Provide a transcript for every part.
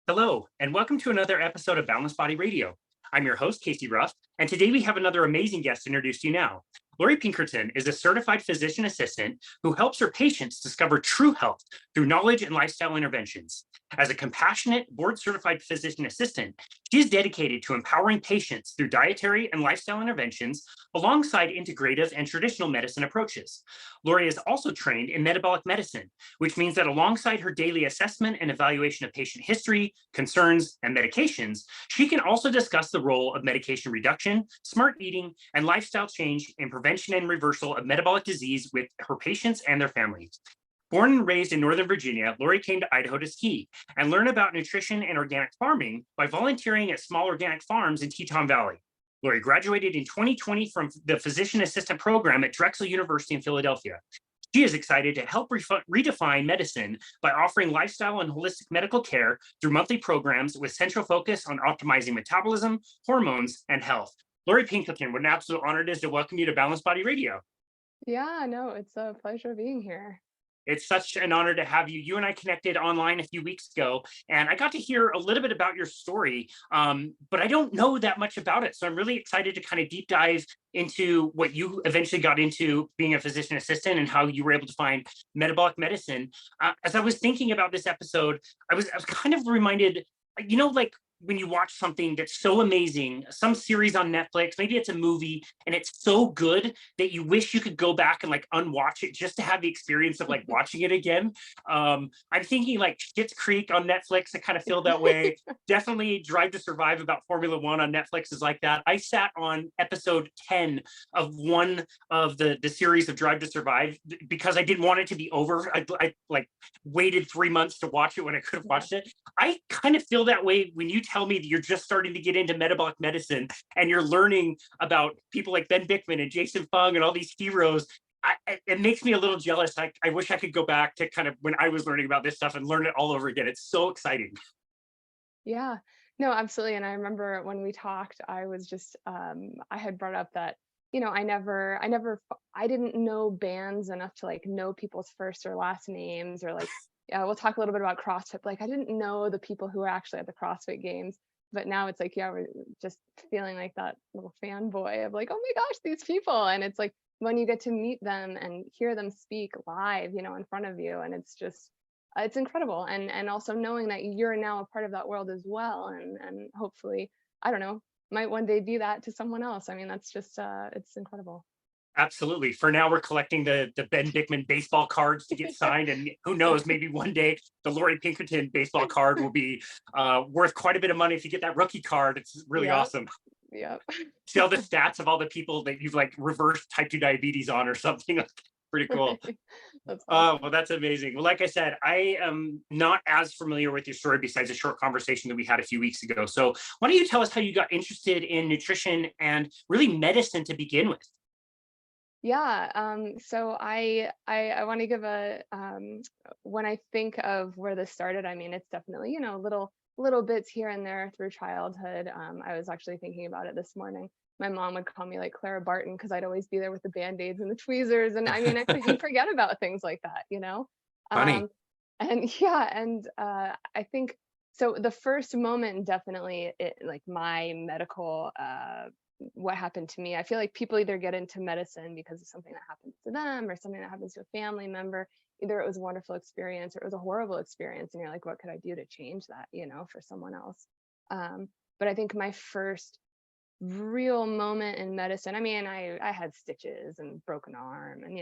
Hello, and welcome to another episode of Boundless Body Radio. I'm your host, Casey Ruff, and today we have another amazing guest to introduce to you now. Laurie Pinkerton is a certified physician assistant who helps her patients discover true health through knowledge and lifestyle interventions. As a compassionate, board certified physician assistant, she is dedicated to empowering patients through dietary and lifestyle interventions alongside integrative and traditional medicine approaches. Laurie is also trained in metabolic medicine, which means that alongside her daily assessment and evaluation of patient history, concerns, and medications, she can also discuss the role of medication reduction, smart eating, and lifestyle change in prevention and reversal of metabolic disease with her patients and their families. Born and raised in Northern Virginia, Laurie came to Idaho to ski and learn about nutrition and organic farming by volunteering at small organic farms in Teton Valley. Laurie graduated in 2020 from the physician assistant program at Drexel University in Philadelphia. She is excited to help redefine medicine by offering lifestyle and holistic medical care through monthly programs with central focus on optimizing metabolism, hormones, and health. Laurie Pinkerton, what an absolute honor it is to welcome you to Balanced Body Radio. Yeah, no, it's a pleasure being here. It's such an honor to have you. You and I connected online a few weeks ago, and I got to hear a little bit about your story, but I don't know that much about it. So I'm really excited to kind of deep dive into what you eventually got into being a physician assistant and how you were able to find metabolic medicine. As I was thinking about this episode, I was kind of reminded, like when you watch something that's so amazing, some series on Netflix, maybe it's a movie, and it's so good that you wish you could go back and like unwatch it just to have the experience of like watching it again. I'm thinking like Schitt's Creek on Netflix. I kind of feel that way. Definitely Drive to Survive about Formula One on Netflix is like that. I sat on episode 10 of one of the series of Drive to Survive because I didn't want it to be over. I like waited 3 months to watch it when I could have watched it. I kind of feel that way when you tell me that you're just starting to get into metabolic medicine and you're learning about people like Ben Bickman and Jason Fung and all these heroes. It makes me a little jealous. I wish I could go back to kind of when I was learning about this stuff and learn it all over again. It's so exciting. Yeah, no, absolutely. And I remember when we talked, I was just, I had brought up that, I didn't know bands enough to like know people's first or last names or like, yeah, we'll talk a little bit about CrossFit. Like I didn't know the people who were actually at the CrossFit games, but now it's like, yeah, we're just feeling like that little fanboy of like, oh my gosh, these people. And it's like when you get to meet them and hear them speak live, in front of you, and it's just, it's incredible. And also knowing that you're now a part of that world as well, and hopefully, I don't know, might one day be that to someone else. I mean, that's just it's incredible. Absolutely. For now, we're collecting the Ben Bickman baseball cards to get signed, and who knows, maybe one day the Laurie Pinkerton baseball card will be worth quite a bit of money if you get that rookie card. It's really Yep. awesome. Yep. See all the stats of all the people that you've like reversed type 2 diabetes on or something. Pretty cool. That's awesome. Well, that's amazing. Well, like I said, I am not as familiar with your story besides a short conversation that we had a few weeks ago. So why don't you tell us how you got interested in nutrition and really medicine to begin with? Yeah. So I want to give when I think of where this started, I mean, it's definitely, little bits here and there through childhood. I was actually thinking about it this morning. My mom would call me like Clara Barton because I'd always be there with the band-aids and the tweezers. And I mean, I forget about things like that. Funny. Um, and yeah, and I think so the first moment definitely like my medical what happened to me. I feel like people either get into medicine because of something that happens to them or something that happens to a family member. Either it was a wonderful experience or it was a horrible experience, and you're like, what could I do to change that, for someone else? But I think my first real moment in medicine, I mean, I had stitches and broken arm, and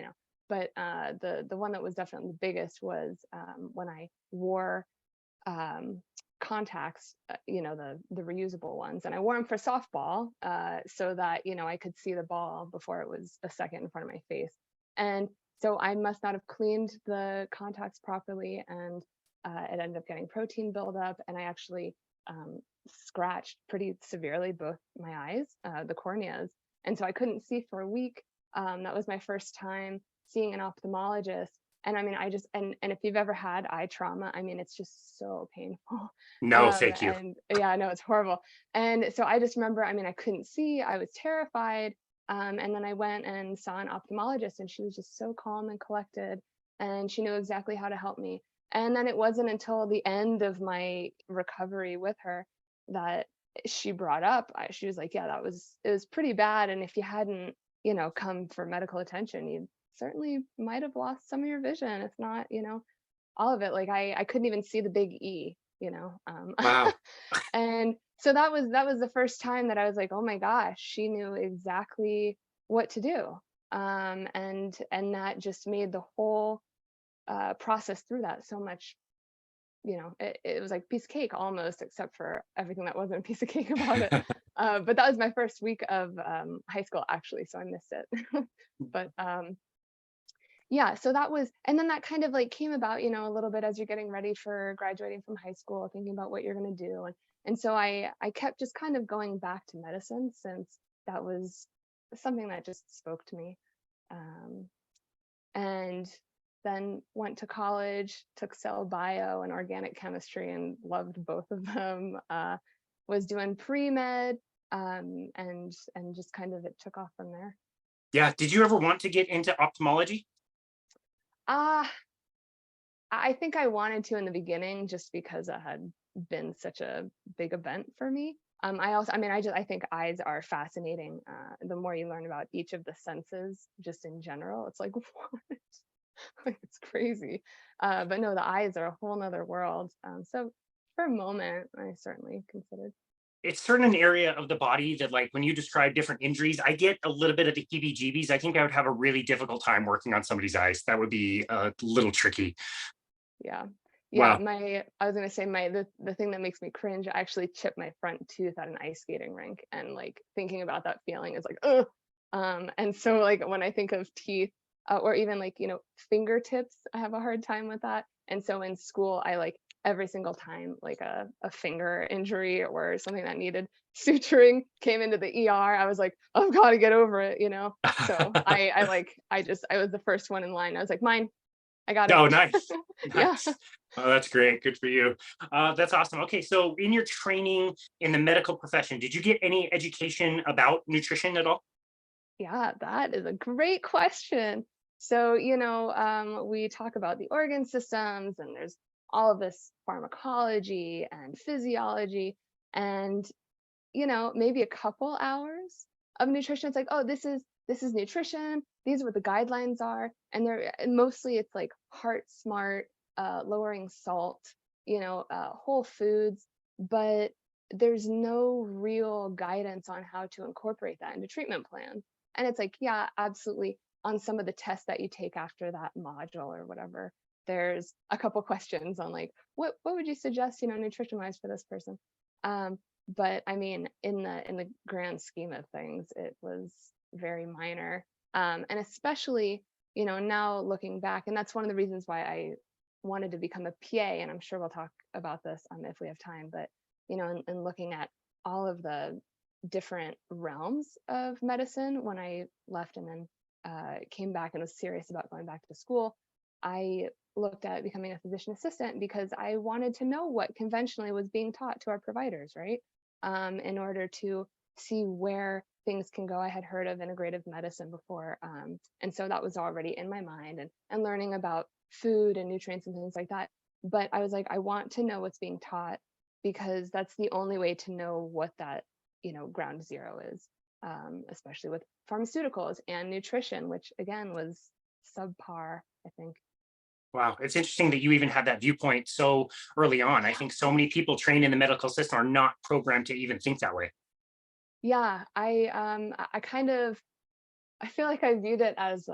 but the one that was definitely the biggest was when I wore um, contacts, the reusable ones, and I wore them for softball, so that I could see the ball before it was a second in front of my face. And so I must not have cleaned the contacts properly, and it ended up getting protein buildup, and I actually scratched pretty severely both my eyes, the corneas, and so I couldn't see for a week. That was my first time seeing an ophthalmologist. And I mean, and if you've ever had eye trauma, I mean, it's just so painful. No, thank you. And yeah, no, it's horrible. And so I just remember, I mean, I couldn't see, I was terrified. And then I went and saw an ophthalmologist, and she was just so calm and collected, and she knew exactly how to help me. And then it wasn't until the end of my recovery with her that she brought up, she was like, yeah, it was pretty bad. And if you hadn't, come for medical attention, you certainly might have lost some of your vision, if not, all of it. Like I couldn't even see the big E, Wow. and so that was the first time that I was like, oh my gosh, she knew exactly what to do. And that just made the whole process through that so much, it was like piece of cake almost, except for everything that wasn't a piece of cake about it. But that was my first week of high school, actually, so I missed it. But yeah, so that was, and then that kind of like came about, a little bit as you're getting ready for graduating from high school, thinking about what you're going to do. And so I kept just kind of going back to medicine, since that was something that just spoke to me. Um, and then went to college, took cell bio and organic chemistry, and loved both of them. Was doing pre-med, and just kind of it took off from there. Yeah. Did you ever want to get into ophthalmology? Uh, I think I wanted to in the beginning, just because it had been such a big event for me. I think eyes are fascinating. The more you learn about each of the senses, just in general, it's like, what? Like, it's crazy. But no, the eyes are a whole nother world. So for a moment, I certainly considered. It's certain an area of the body that, like, when you describe different injuries, I get a little bit of the heebie-jeebies. I think I would have a really difficult time working on somebody's eyes. That would be a little tricky. Yeah. Yeah, Wow. I was gonna say the thing that makes me cringe, I actually chipped my front tooth at an ice skating rink, and like thinking about that feeling is like, ugh. And so like when I think of teeth, or even like, fingertips, I have a hard time with that. And so in school, I like every single time like a finger injury or something that needed suturing came into the ER, I was like, I've got to get over it. So I was the first one in line. I was like, mine, I got it. Oh, nice. Yeah. Nice. Oh, that's great. Good for you. That's awesome. Okay, so in your training in the medical profession, did you get any education about nutrition at all? Yeah, that is a great question. So, we talk about the organ systems, and there's all of this pharmacology and physiology, and, maybe a couple hours of nutrition. It's like, oh, this is nutrition. These are what the guidelines are. And mostly it's like heart smart, lowering salt, whole foods, but there's no real guidance on how to incorporate that into treatment plans. And it's like, yeah, absolutely. On some of the tests that you take after that module or whatever, there's a couple questions on like, what would you suggest, nutrition wise for this person? But I mean, in the grand scheme of things, it was very minor. And especially, now looking back, and that's one of the reasons why I wanted to become a PA, and I'm sure we'll talk about this if we have time, but in looking at all of the different realms of medicine when I left, and then came back and was serious about going back to school, I looked at becoming a physician assistant because I wanted to know what conventionally was being taught to our providers, right? In order to see where things can go. I had heard of integrative medicine before. And so that was already in my mind, and learning about food and nutrients and things like that. But I was like, I want to know what's being taught, because that's the only way to know what that, ground zero is, especially with pharmaceuticals and nutrition, which again was subpar, I think. Wow, it's interesting that you even had that viewpoint so early on. I think so many people trained in the medical system are not programmed to even think that way. Yeah, I kind of, I feel like I viewed it as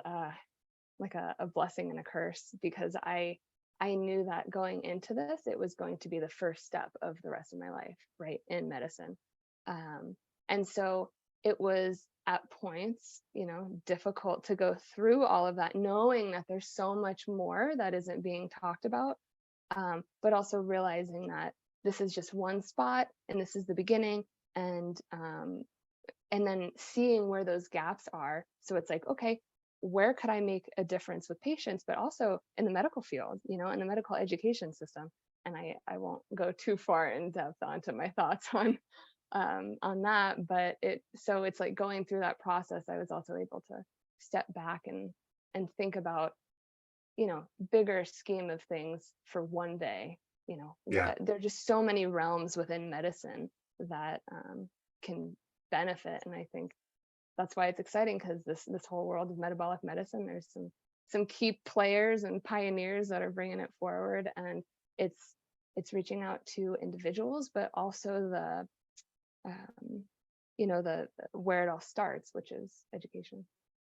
like a blessing and a curse, because I knew that going into this, it was going to be the first step of the rest of my life, right, in medicine. Um, and so it was at points, difficult to go through all of that, knowing that there's so much more that isn't being talked about, but also realizing that this is just one spot and this is the beginning, and then seeing where those gaps are. So it's like, okay, where could I make a difference with patients, but also in the medical field, in the medical education system. And I won't go too far in depth onto my thoughts on that, but it's like going through that process, I was also able to step back and think about bigger scheme of things for one day, Yeah. there are just so many realms within medicine that can benefit. And I think that's why it's exciting, because this whole world of metabolic medicine, there's some key players and pioneers that are bringing it forward, and it's reaching out to individuals, but also um, the where it all starts, which is education.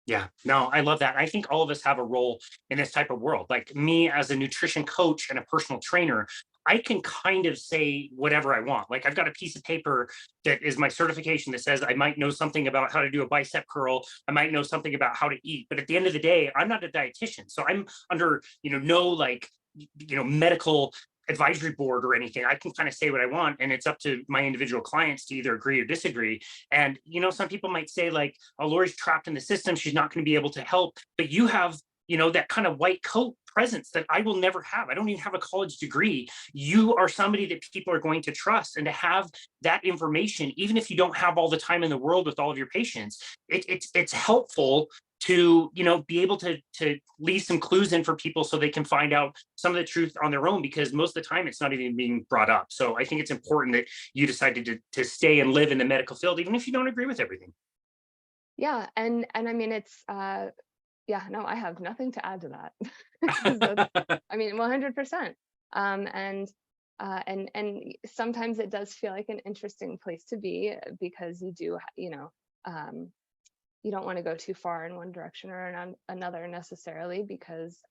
Yeah, no, I love that. I think all of us have a role in this type of world. Like me as a nutrition coach and a personal trainer, I can kind of say whatever I want. Like I've got a piece of paper that is my certification that says I might know something about how to do a bicep curl. I might know something about how to eat. But at the end of the day, I'm not a dietitian. So I'm under, no like, medical advisory board or anything. I can kind of say what I want, and it's up to my individual clients to either agree or disagree. And some people might say like, oh, Laurie's trapped in the system, she's not going to be able to help. But you have that kind of white coat presence that I will never have. I don't even have a college degree. You are somebody that people are going to trust, and to have that information, even if you don't have all the time in the world with all of your patients, it's helpful to be able to leave some clues in for people so they can find out some of the truth on their own, because most of the time it's not even being brought up. So I think it's important that you decided to stay and live in the medical field, even if you don't agree with everything. Yeah, and I mean, it's yeah, no, I have nothing to add to that. 'Cause I mean, 100%. And sometimes it does feel like an interesting place to be, because you do, you don't want to go too far in one direction or another necessarily, because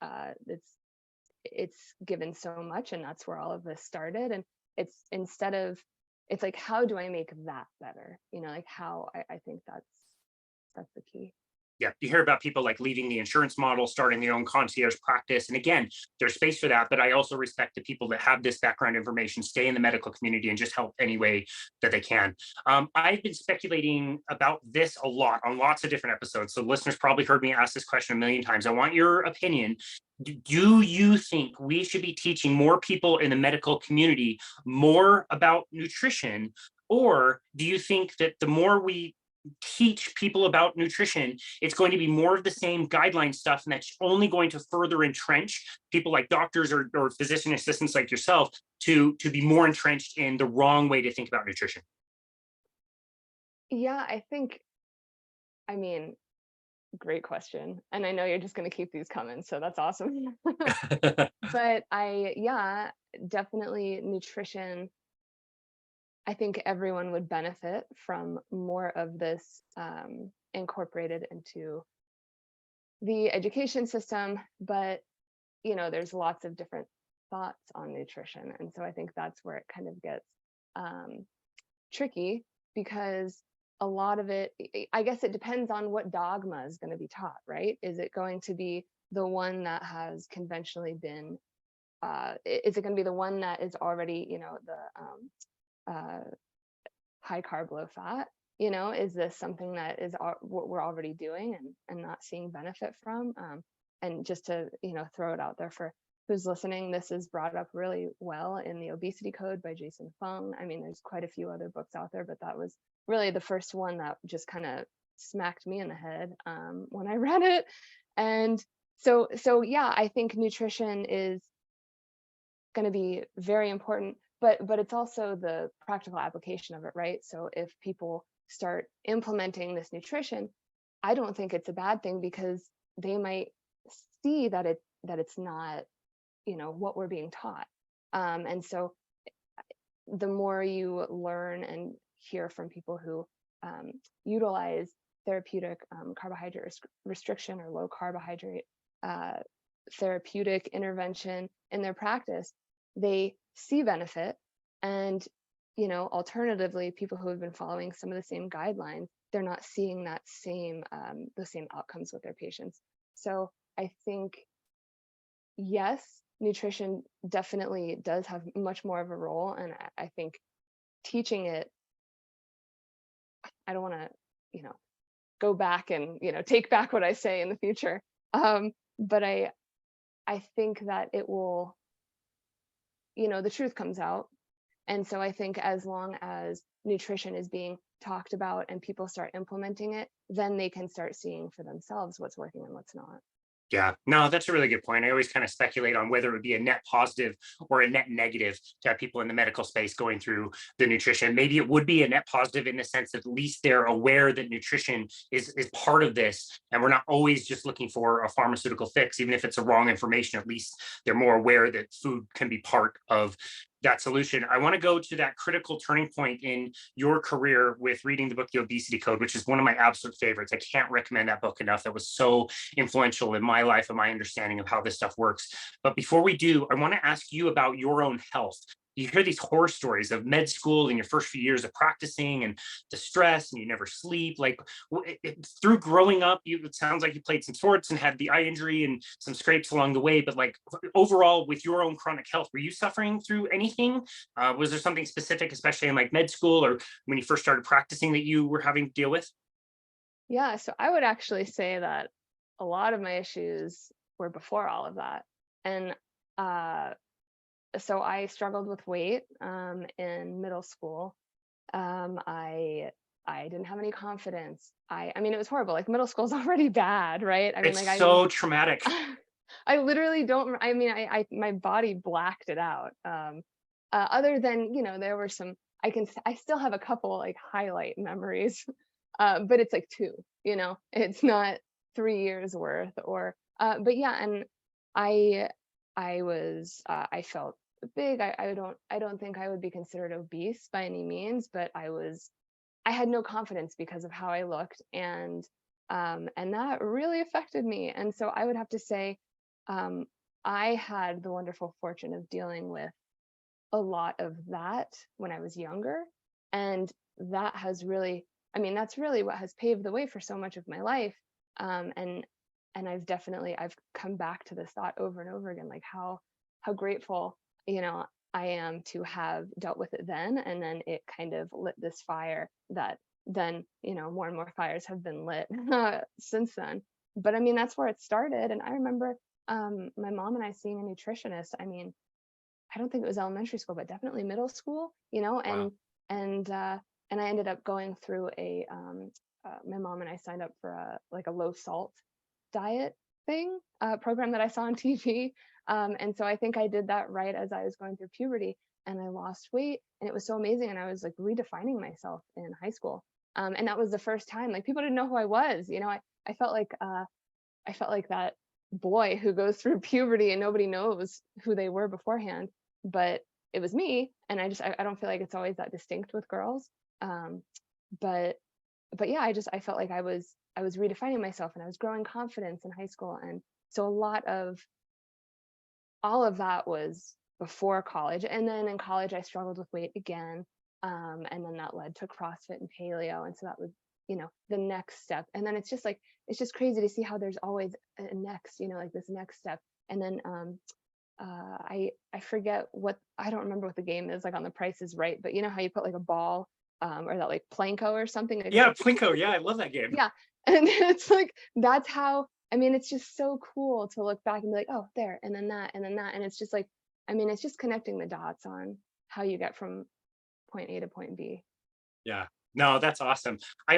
it's given so much, and that's where all of this started. And it's like, how do I make that better? Like how I think that's the key. Yeah, you hear about people like leaving the insurance model, starting their own concierge practice. And again, there's space for that. But I also respect the people that have this background information, stay in the medical community, and just help any way that they can. I've been speculating about this a lot on lots of different episodes. So listeners probably heard me ask this question a million times. I want your opinion. Do you think we should be teaching more people in the medical community more about nutrition? Or do you think that the more we teach people about nutrition, it's going to be more of the same guideline stuff, and that's only going to further entrench people like doctors or physician assistants like yourself to be more entrenched in the wrong way to think about nutrition? Yeah, I mean, great question. And I know you're just going to keep these coming, so that's awesome. But yeah, definitely nutrition. I think everyone would benefit from more of this incorporated into the education system. But, there's lots of different thoughts on nutrition. And so I think that's where it kind of gets tricky, because a lot of it, I guess it depends on what dogma is going to be taught, right? Is it going to be the one that has conventionally been, is it going to be the one that is already, uh, high carb, low fat? Is this something that is what we're already doing and not seeing benefit from? And just to, throw it out there for who's listening, this is brought up really well in the Obesity Code by Jason Fung. I mean, there's quite a few other books out there, but that was really the first one that just kind of smacked me in the head when I read it. And so yeah, I think nutrition is going to be very important, but it's also the practical application of it, right? So if people start implementing this nutrition, I don't think it's a bad thing, because they might see that it's not, what we're being taught. And so the more you learn and hear from people who utilize therapeutic carbohydrate restriction or low carbohydrate therapeutic intervention in their practice, they see benefit. And alternatively, people who have been following some of the same guidelines, they're not seeing that same the same outcomes with their patients. So I think, yes, nutrition definitely does have much more of a role. And I think teaching it, I don't want to go back and take back what I say in the future, but I think that it will, the truth comes out. And so I think as long as nutrition is being talked about and people start implementing it, then they can start seeing for themselves what's working and what's not. Yeah, no, that's a really good point. I always kind of speculate on whether it would be a net positive or a net negative to have people in the medical space going through the nutrition. Maybe it would be a net positive in the sense that at least they're aware that nutrition is part of this, and we're not always just looking for a pharmaceutical fix, even if it's a wrong information. At least they're more aware that food can be part of that solution. I want to go to that critical turning point in your career with reading the book The Obesity Code, which is one of my absolute favorites. I can't recommend that book enough. That was so influential in my life and my understanding of how this stuff works. But before we do, I want to ask you about your own health. You hear these horror stories of med school in your first few years of practicing and the stress, and you never sleep. Like through growing up, it sounds like you played some sports and had the eye injury and some scrapes along the way. But like overall, with your own chronic health, were you suffering through anything? Was there something specific, especially in like med school or when you first started practicing, that you were having to deal with? Yeah, so I would actually say that a lot of my issues were before all of that. And uh, so I struggled with weight in middle school. I didn't have any confidence. I mean, it was horrible. Like middle school's already bad, right? I mean, It's like so traumatic. I literally don't. I mean, I my body blacked it out. Other than there were some. I still have a couple like highlight memories, but it's like two. It's not 3 years worth. But yeah, and I I felt big. I don't think I would be considered obese by any means, but I had no confidence because of how I looked, and that really affected me. And so I would have to say, um, I had the wonderful fortune of dealing with a lot of that when I was younger, and that has really, I mean, that's really what has paved the way for so much of my life. And I've come back to this thought over and over again, like how grateful I am to have dealt with it then, and then it kind of lit this fire that then more and more fires have been lit since then. But I mean, that's where it started. And I remember my mom and I seeing a nutritionist. I mean, I don't think it was elementary school, but definitely middle school, Wow. and uh, and I ended up going through my mom and I signed up for a low salt diet thing program that I saw on TV. And so I think I did that right as I was going through puberty, and I lost weight, and it was so amazing. And I was like redefining myself in high school. And that was the first time like people didn't know who I was. I felt like I felt like that boy who goes through puberty and nobody knows who they were beforehand, but it was me. And I don't feel like it's always that distinct with girls. Um, but but yeah, I felt like I was redefining myself, and I was growing confidence in high school. And so a lot of all of that was before college. And then in college I struggled with weight again. And then that led to CrossFit and paleo. And so that was, the next step. And then it's just crazy to see how there's always a next, like this next step. And then I forget what, I don't remember what the game is like on The Price is Right, but you know how you put like a ball or that like Planko or something, it goes Yeah, like Plinko. Yeah, I love that game. yeah. And it's like that's how, I mean, it's just so cool to look back and be like, oh, there, and then that, and then that. And it's just like, I mean, it's just connecting the dots on how you get from point A to point B. Yeah. No, that's awesome. I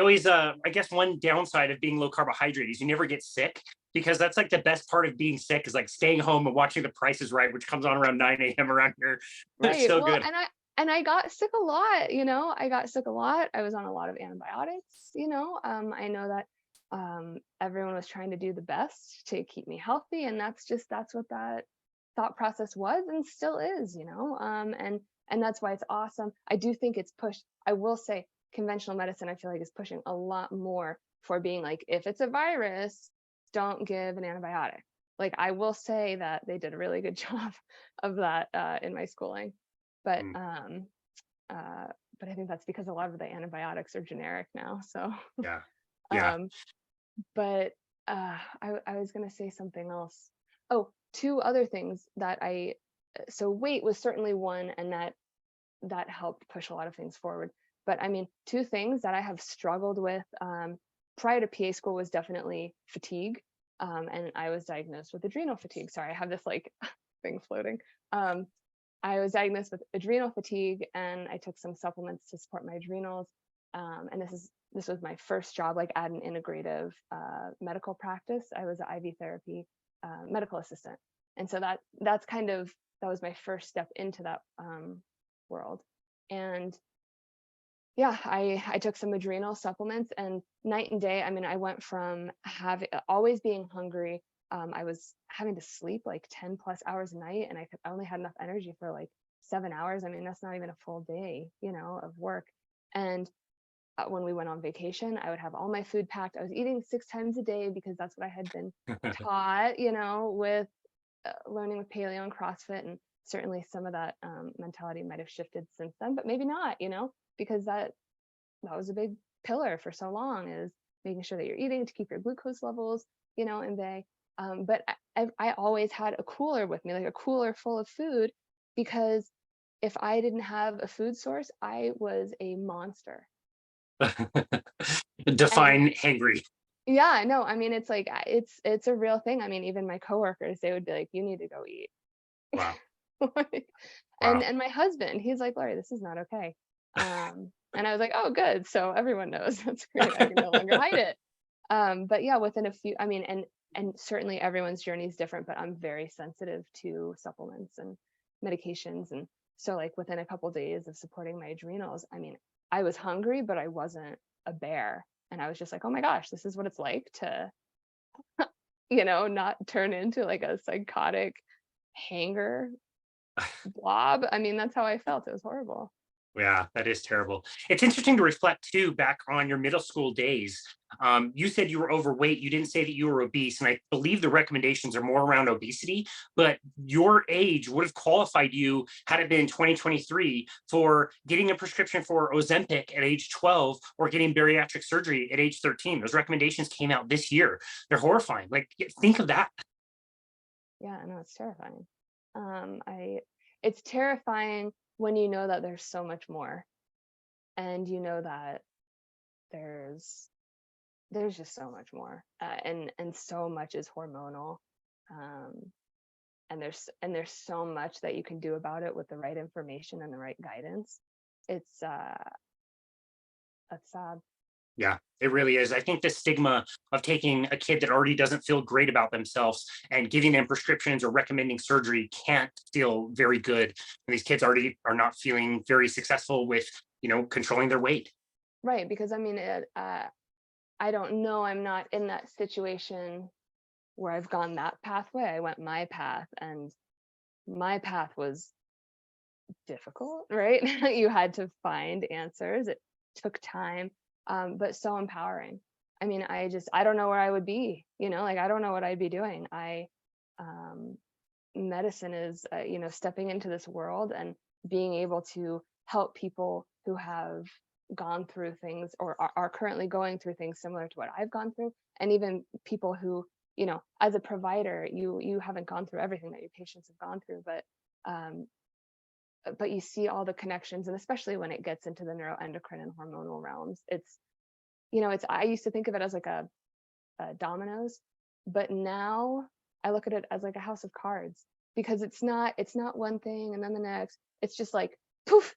guess one downside of being low carbohydrate is you never get sick, because that's like the best part of being sick is like staying home and watching The Price is Right, which comes on around 9 a.m. around here. It's Right. so Well, good. and I got sick a lot, I got sick a lot. I was on a lot of antibiotics, I know that everyone was trying to do the best to keep me healthy, and that's what that thought process was and still is, and that's why it's awesome. I do think it's pushed. I will say conventional medicine, I feel like, is pushing a lot more for being like, if it's a virus, don't give an antibiotic. Like I will say that they did a really good job of that in my schooling. But Mm, um, uh, but I think that's because a lot of the antibiotics are generic now. So, yeah. Yeah. um, but I was gonna say something else. Oh, two other things that so weight was certainly one, and that helped push a lot of things forward. But I mean, two things that I have struggled with prior to PA school was definitely fatigue. And I was diagnosed with adrenal fatigue. Sorry, I have this like thing floating. Um, I was diagnosed with adrenal fatigue, and I took some supplements to support my adrenals. And this was my first job like at an integrative medical practice. I was at IV therapy, medical assistant. And so that's kind of, that was my first step into that world. And yeah, I took some adrenal supplements, and night and day. I mean, I went from always being hungry. I was having to sleep like 10 plus hours a night, and I only had enough energy for like 7 hours. I mean, that's not even a full day, of work. And when we went on vacation, I would have all my food packed. I was eating 6 times a day because that's what I had been taught, with learning with paleo and CrossFit. And certainly some of that mentality might have shifted since then, but maybe not, because that was a big pillar for so long, is making sure that you're eating to keep your glucose levels, in bay. But I always had a cooler with me, like a cooler full of food, because if I didn't have a food source, I was a monster. Define hangry. Yeah, no, I mean, it's like, it's a real thing. I mean, even my coworkers, they would be like, you need to go eat. Wow. And Wow. my husband, he's like, Laurie, this is not okay. And I was like, oh, good. So everyone knows. That's great. I can no longer hide it. But yeah, within a few, I mean, and certainly everyone's journey is different, but I'm very sensitive to supplements and medications. And so like within a couple of days of supporting my adrenals, I mean, I was hungry, but I wasn't a bear. And I was just like, oh my gosh, this is what it's like to, not turn into like a psychotic hanger blob. I mean, that's how I felt. It was horrible. Yeah, that is terrible. It's interesting to reflect too back on your middle school days. You said you were overweight. You didn't say that you were obese, and I believe the recommendations are more around obesity. But your age would have qualified you, had it been 2023, for getting a prescription for Ozempic at age 12 or getting bariatric surgery at age 13. Those recommendations came out this year. They're horrifying. Like, think of that. Yeah, no, it's terrifying. It's terrifying when you know that there's so much more, and you know that there's just so much more, and so much is hormonal, um, and there's so much that you can do about it with the right information and the right guidance. It's that's sad. Yeah, it really is. I think the stigma of taking a kid that already doesn't feel great about themselves and giving them prescriptions or recommending surgery can't feel very good. And these kids already are not feeling very successful with, controlling their weight. Right, because I mean, I don't know. I'm not in that situation where I've gone that pathway. I went my path, and my path was difficult, right? You had to find answers. It took time, but so empowering. I mean, I don't know where I would be, like, I don't know what I'd be doing. Um, Medicine is, stepping into this world and being able to help people who have gone through things, or are currently going through things similar to what I've gone through. And even people who, as a provider, you haven't gone through everything that your patients have gone through, um, but you see all the connections, and especially when it gets into the neuroendocrine and hormonal realms, I used to think of it as like a dominoes, but now I look at it as like a house of cards, because it's not one thing and then the next. It's just like poof,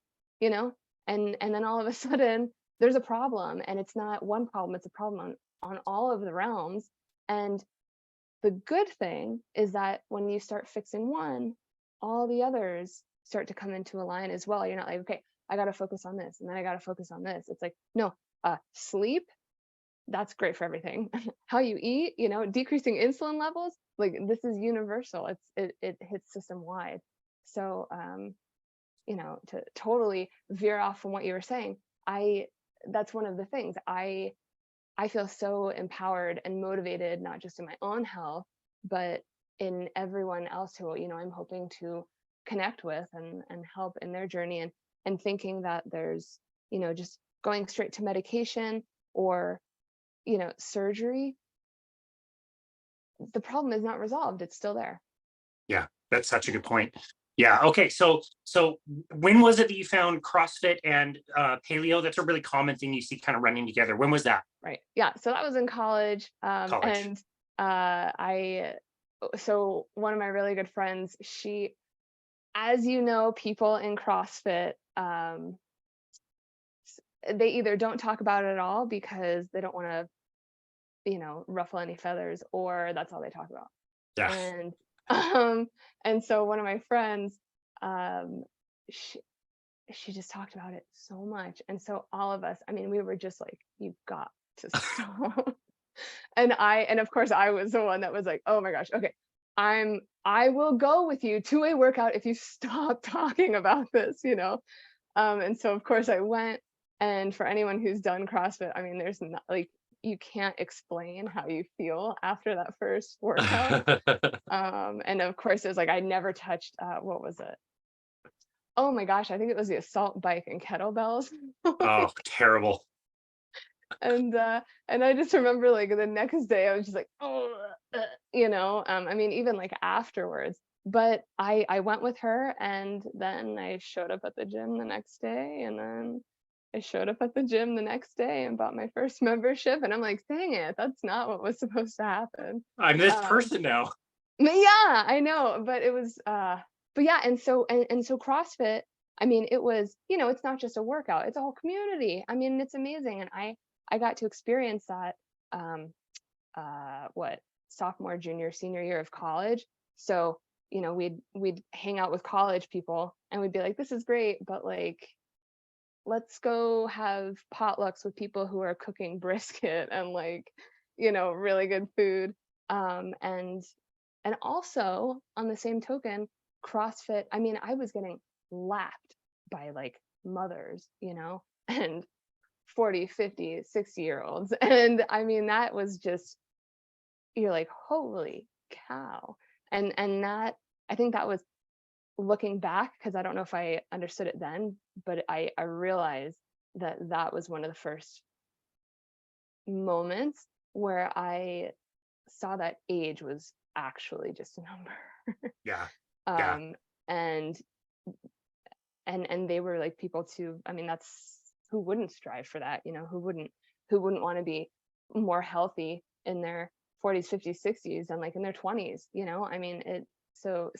and then all of a sudden there's a problem, and it's not one problem, it's a problem on all of the realms. And the good thing is that when you start fixing one, all the others start to come into a line as well. You're not like, okay, I got to focus on this, and then I got to focus on this. It's like, no, sleep, that's great for everything. How you eat, decreasing insulin levels, like, this is universal. It hits system wide. So, to totally veer off from what you were saying, that's one of the things. I feel so empowered and motivated, not just in my own health, but in everyone else who, I'm hoping to connect with and help in their journey, and thinking that there's, just going straight to medication or, surgery, the problem is not resolved. It's still there. Yeah, that's such a good point. Yeah. Okay. So when was it that you found CrossFit and paleo? That's a really common thing you see kind of running together. When was that? Right. Yeah. So that was in college. College. And so one of my really good friends, as people in CrossFit, they either don't talk about it at all because they don't want to, ruffle any feathers, or that's all they talk about. Yeah. And um and so one of my friends, um she, she just talked about it so much, and so all of us, I mean, we were just like, you've got to stop. And of course I was the one that was like, oh my gosh, okay, I will go with you to a workout if you stop talking about this, and so of course I went. And for anyone who's done CrossFit, I mean, there's not like, you can't explain how you feel after that first workout. And of course it was like, I never touched, what was it, oh my gosh, I think it was the assault bike and kettlebells. Oh, terrible. and uh and I just remember like the next day I was just like, oh, I mean, even like afterwards. But I went with her, and then I showed up at the gym the next day, and then I showed up at the gym the next day and bought my first membership, and I'm like, dang it, that's not what was supposed to happen. I'm this um person now. but yeah, I know, but it was but yeah, and so CrossFit, I mean, it was, it's not just a workout, it's a whole community. I mean, it's amazing. And I got to experience that, um what, sophomore, junior, senior year of college. So, we'd hang out with college people, and we'd be like, this is great, but like, let's go have potlucks with people who are cooking brisket and like, really good food. And also, on the same token, CrossFit, I mean, I was getting laughed by like mothers, and 40, 50, 60-year olds. And I mean, that was just, you're like, holy cow. And that, I think that was, looking back, because I don't know if I understood it then, but I realized that that was one of the first moments where I saw that age was actually just a number. Yeah. Yeah. um and and they were like people to, I mean, that's, who wouldn't strive for that, who wouldn't want to be more healthy in their 40s, 50s, 60s, and like in their 20s, I mean, so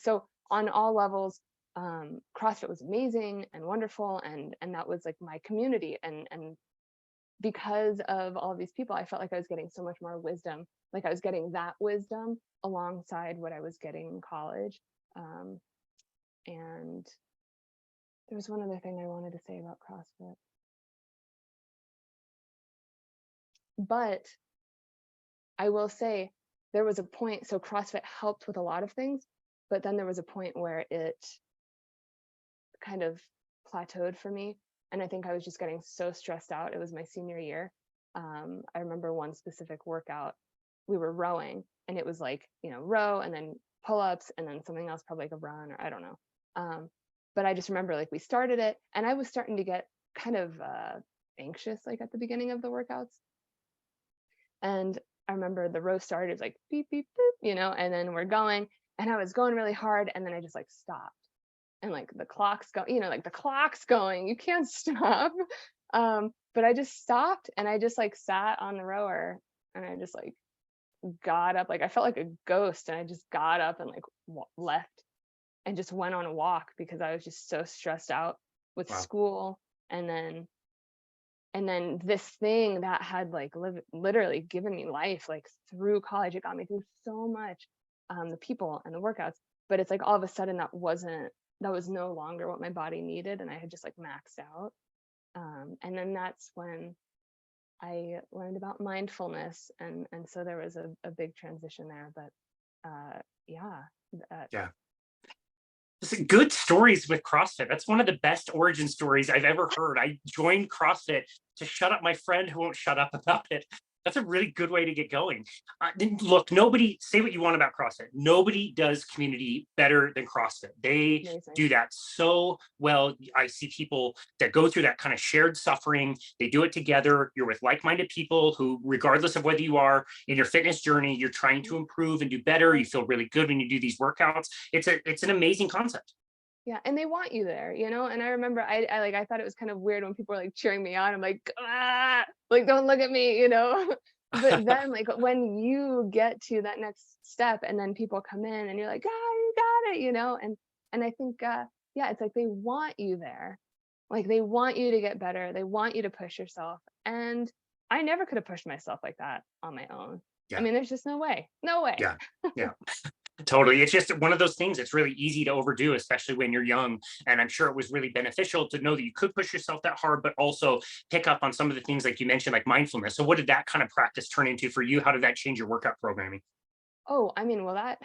on all levels, CrossFit was amazing and wonderful, and that was like my community. And because of all of these people, I felt like I was getting so much more wisdom, like I was getting that wisdom alongside what I was getting in college. And there was one other thing I wanted to say about CrossFit, but I will say there was a point, so CrossFit helped with a lot of things, but then there was a point where it kind of plateaued for me. And I think I was just getting so stressed out. It was my senior year. I remember one specific workout, we were rowing, and it was like, row and then pull-ups and then something else, probably like a run, or I don't know. But I just remember like we started it, and I was starting to get kind of anxious like at the beginning of the workouts. And I remember the row started, it was like beep, beep, beep, and then we're going, and I was going really hard, and then I just like stopped. And like the clock's go, like the clock's going, you can't stop. But I just stopped, and I just like sat on the rower, and I just like got up, like I felt like a ghost, and I just got up and like left and just went on a walk, because I was just so stressed out with Wow. school. And then this thing that had like literally given me life, like through college, it got me through so much, the people and the workouts. But it's like all of a sudden that was no longer what my body needed, and I had just like maxed out. And then that's when I learned about mindfulness, and so there was a big transition there. But yeah. Yeah. Good stories with CrossFit. That's one of the best origin stories I've ever heard. I joined CrossFit to shut up my friend who won't shut up about it. That's a really good way to get going. Look, nobody, say what you want about CrossFit, nobody does community better than CrossFit. They Amazing. do that so well. I see people that go through that kind of shared suffering. They do it together. You're with like-minded people who, regardless of whether you are in your fitness journey, you're trying to improve and do better. You feel really good when you do these workouts. It's an amazing concept. Yeah, and they want you there, and I remember I thought it was kind of weird when people were like cheering me on. I'm like, ah, like, don't look at me. But then like when you get to that next step, and then people come in and you're like, ah, you got it. And I think yeah, it's like they want you there. Like they want you to get better. They want you to push yourself. And I never could have pushed myself like that on my own. I Yeah. mean, there's just no way. No way. Yeah. Yeah. Totally. It's just one of those things that's really easy to overdo, especially when you're young. And I'm sure it was really beneficial to know that you could push yourself that hard, but also pick up on some of the things like you mentioned, like mindfulness. So what did that kind of practice turn into for you? How did that change your workout programming? Oh, I mean, well, that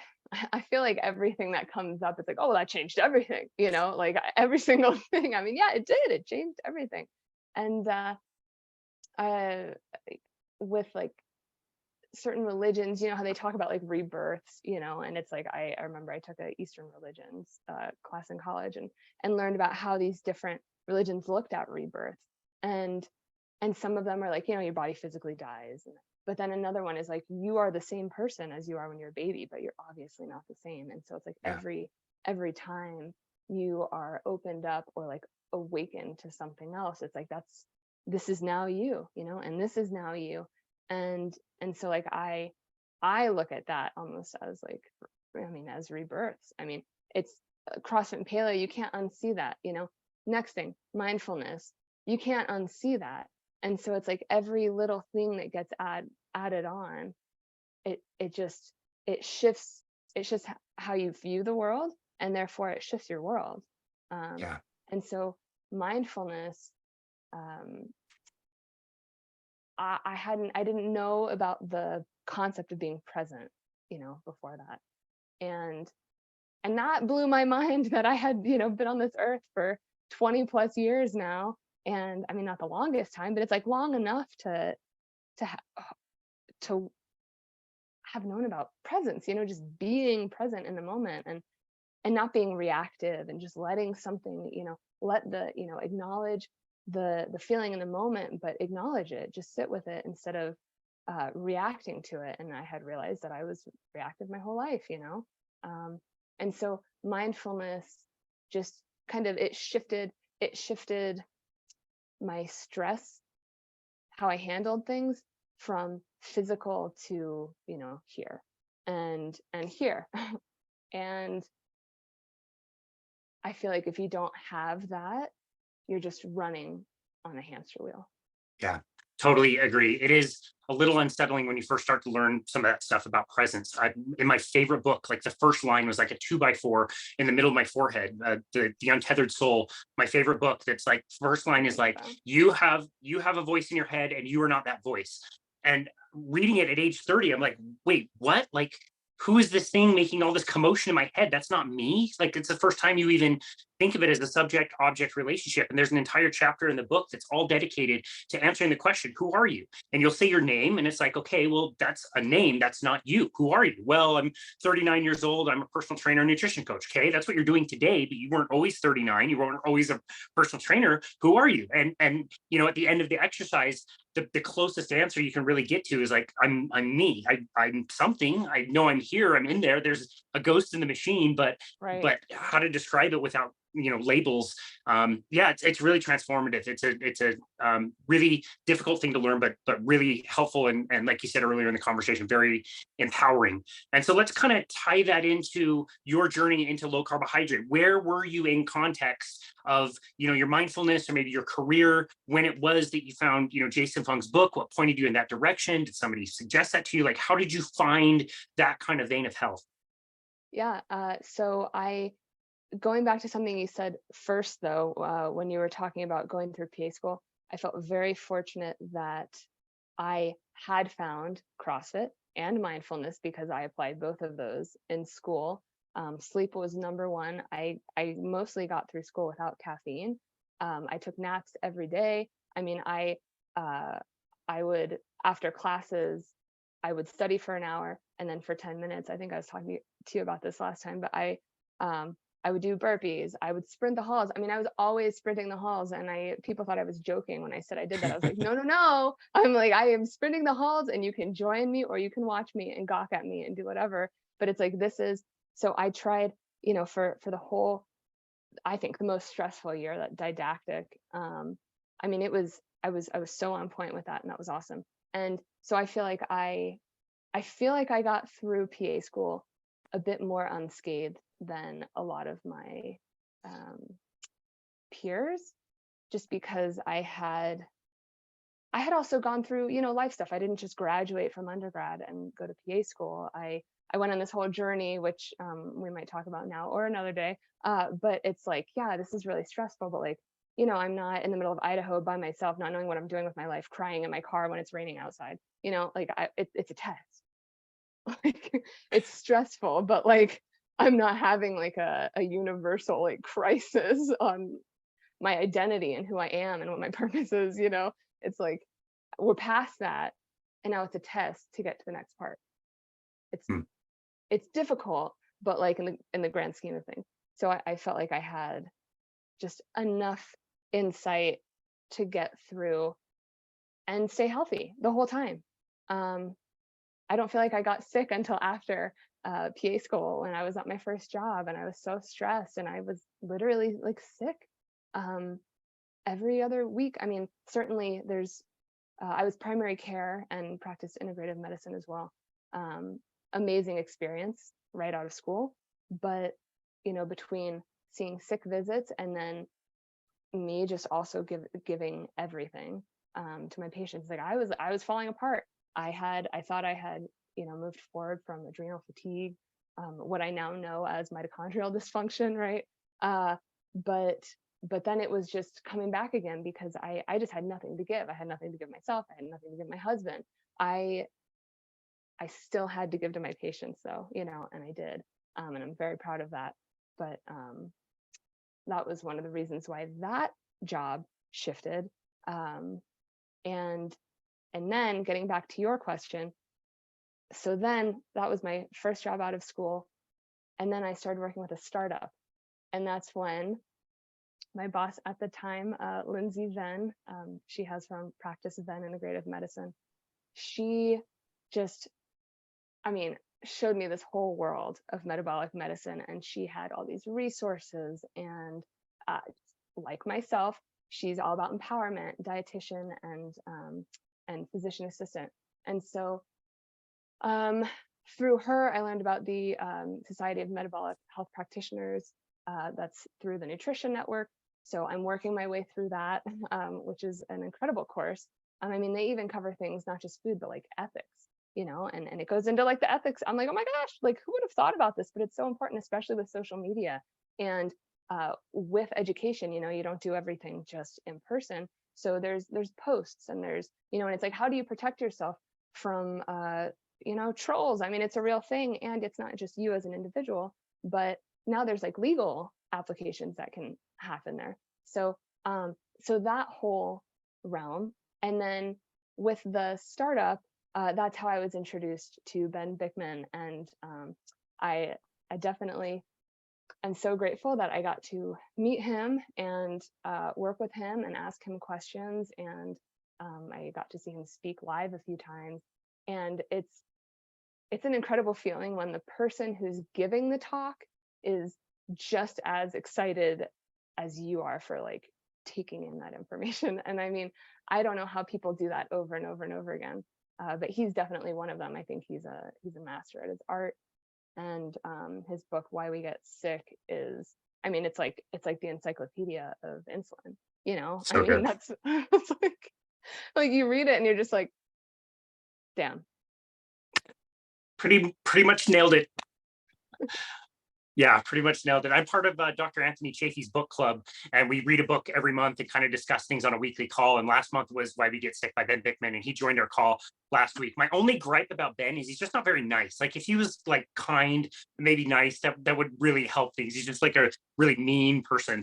I feel like everything that comes up, it's like, oh, well, that changed everything, like every single thing. I mean, yeah, it did. It changed everything. And I, with like certain religions, how they talk about like rebirths, and it's like I remember I took a Eastern religions class in college and learned about how these different religions looked at rebirth. And and some of them are like, your body physically dies. But then another one is like, you are the same person as you are when you're a baby, but you're obviously not the same. And so it's like Yeah. every time you are opened up or like awakened to something else, it's like this is now you, and this is now you. And so like I look at that almost as like, I mean, as rebirths. I mean, it's CrossFit and paleo, you can't unsee that. Next thing, mindfulness, you can't unsee that. And so it's like every little thing that gets added on, it just it shifts how you view the world, and therefore it shifts your world. um Yeah. and so mindfulness, um I didn't know about the concept of being present, before that. And and that blew my mind that I had, been on this earth for 20 plus years now. And I mean, not the longest time, but it's like long enough to to have known about presence, just being present in the moment, and not being reactive, and just letting something, let the, acknowledge the feeling in the moment, but acknowledge it, just sit with it instead of reacting to it. And I had realized that I was reactive my whole life, um, and so mindfulness just kind of it shifted my stress, how I handled things, from physical to, here and here. And I feel like if you don't have that, you're just running on a hamster wheel. Yeah, totally agree. It is a little unsettling when you first start to learn some of that stuff about presence. In my favorite book, like the first line was like a 2x4 in the middle of my forehead. The Untethered Soul, my favorite book. That's like first line is like, So, you have a voice in your head, and you are not that voice. And reading it at age 30, I'm like, wait, what? Like, who is this thing making all this commotion in my head? That's not me. Like, it's the first time you even think of it as a subject object relationship. And there's an entire chapter in the book that's all dedicated to answering the question, who are you? And you'll say your name, and it's like, okay, well, that's a name. That's not you. Who are you? Well, I'm 39 years old. I'm a personal trainer and nutrition coach. Okay, that's what you're doing today, but you weren't always 39. You weren't always a personal trainer. Who are you? And at the end of the exercise, the closest answer you can really get to is like, I'm me. I'm something. I know I'm here. I'm in there. There's a ghost in the machine, but right. but how to describe it without labels. Yeah, it's really transformative. It's a really difficult thing to learn, but really helpful, and like you said earlier in the conversation, very empowering. And so let's kind of tie that into your journey into low carbohydrate. Where were you in context of your mindfulness, or maybe your career, when it was that you found Jason Fung's book? What pointed you in that direction? Did somebody suggest that to you? Like, how did you find that kind of vein of health? Yeah. So going back to something you said first, though, when you were talking about going through PA school, I felt very fortunate that I had found CrossFit and mindfulness, because I applied both of those in school. Sleep was number one. I mostly got through school without caffeine. I took naps every day. I mean, uh, I would, after classes, I would study for an hour, and then for 10 minutes, I think I was talking to you about this last time, but um, I would do burpees. I would sprint the halls. I mean, I was always sprinting the halls, and people thought I was joking when I said I did that. I was like, no, no, no. I'm like, I am sprinting the halls, and you can join me, or you can watch me and gawk at me and do whatever. But it's like, so I tried, for the whole, I think the most stressful year, that didactic. I mean, I was so on point with that, and that was awesome. And so I feel like I got through PA school a bit more unscathed than a lot of my um, peers, just because I had also gone through, life stuff. I didn't just graduate from undergrad and go to PA school. I I went on this whole journey, which we might talk about now or another day. But it's like, yeah, this is really stressful, but like, I'm not in the middle of Idaho by myself, not knowing what I'm doing with my life, crying in my car when it's raining outside. Like it's a test. Like it's stressful, but like I'm not having like a universal like crisis on my identity and who I am and what my purpose is. It's like we're past that, and now it's a test to get to the next part. It's Hmm. it's difficult, but like in the grand scheme of things. So I felt like I had just enough insight to get through and stay healthy the whole time. Um, I don't feel like I got sick until after PA school when I was at my first job and I was so stressed and I was literally like sick every other week. I mean, certainly I was primary care and practiced integrative medicine as well. Amazing experience right out of school. But, between seeing sick visits and then me just also giving everything to my patients, like I was falling apart. I thought I had, moved forward from adrenal fatigue, what I now know as mitochondrial dysfunction, right? But then it was just coming back again because I just had nothing to give. I had nothing to give myself. I had nothing to give my husband. I still had to give to my patients though, and I did. And I'm very proud of that. But that was one of the reasons why that job shifted. And then getting back to your question, so then that was my first job out of school. And then I started working with a startup. And that's when my boss at the time, Lindsay Venn, she has from Practice Venn Integrative Medicine. She just, showed me this whole world of metabolic medicine. And she had all these resources. And like myself, she's all about empowerment, dietitian and physician assistant. And so through her, I learned about the Society of Metabolic Health Practitioners. That's through the Nutrition Network. So I'm working my way through that, which is an incredible course. They even cover things, not just food, but like ethics, and it goes into like the ethics. I'm like, oh my gosh, like who would have thought about this? But it's so important, especially with social media and with education. You don't do everything just in person. So there's posts and there's, and it's like, how do you protect yourself from, trolls? It's a real thing. And it's not just you as an individual, but now there's like legal applications that can happen there. So that whole realm. And then with the startup, that's how I was introduced to Ben Bickman. And I definitely am so grateful that I got to meet him and work with him and ask him questions. And I got to see him speak live a few times. And it's an incredible feeling when the person who's giving the talk is just as excited as you are for like taking in that information. And I don't know how people do that over and over and over again, but he's definitely one of them. I think he's a master at his art. And his book Why We Get Sick is, it's like the encyclopedia of insulin. So good. That's it's like you read it and you're just like, damn. Pretty much nailed it. Yeah, pretty much nailed it. I'm part of Dr. Anthony Chafee's book club, and we read a book every month and kind of discuss things on a weekly call. And last month was Why We Get Sick by Ben Bickman, and he joined our call last week. My only gripe about Ben is he's just not very nice. Like if he was like kind, maybe nice, that would really help things. He's just like a really mean person.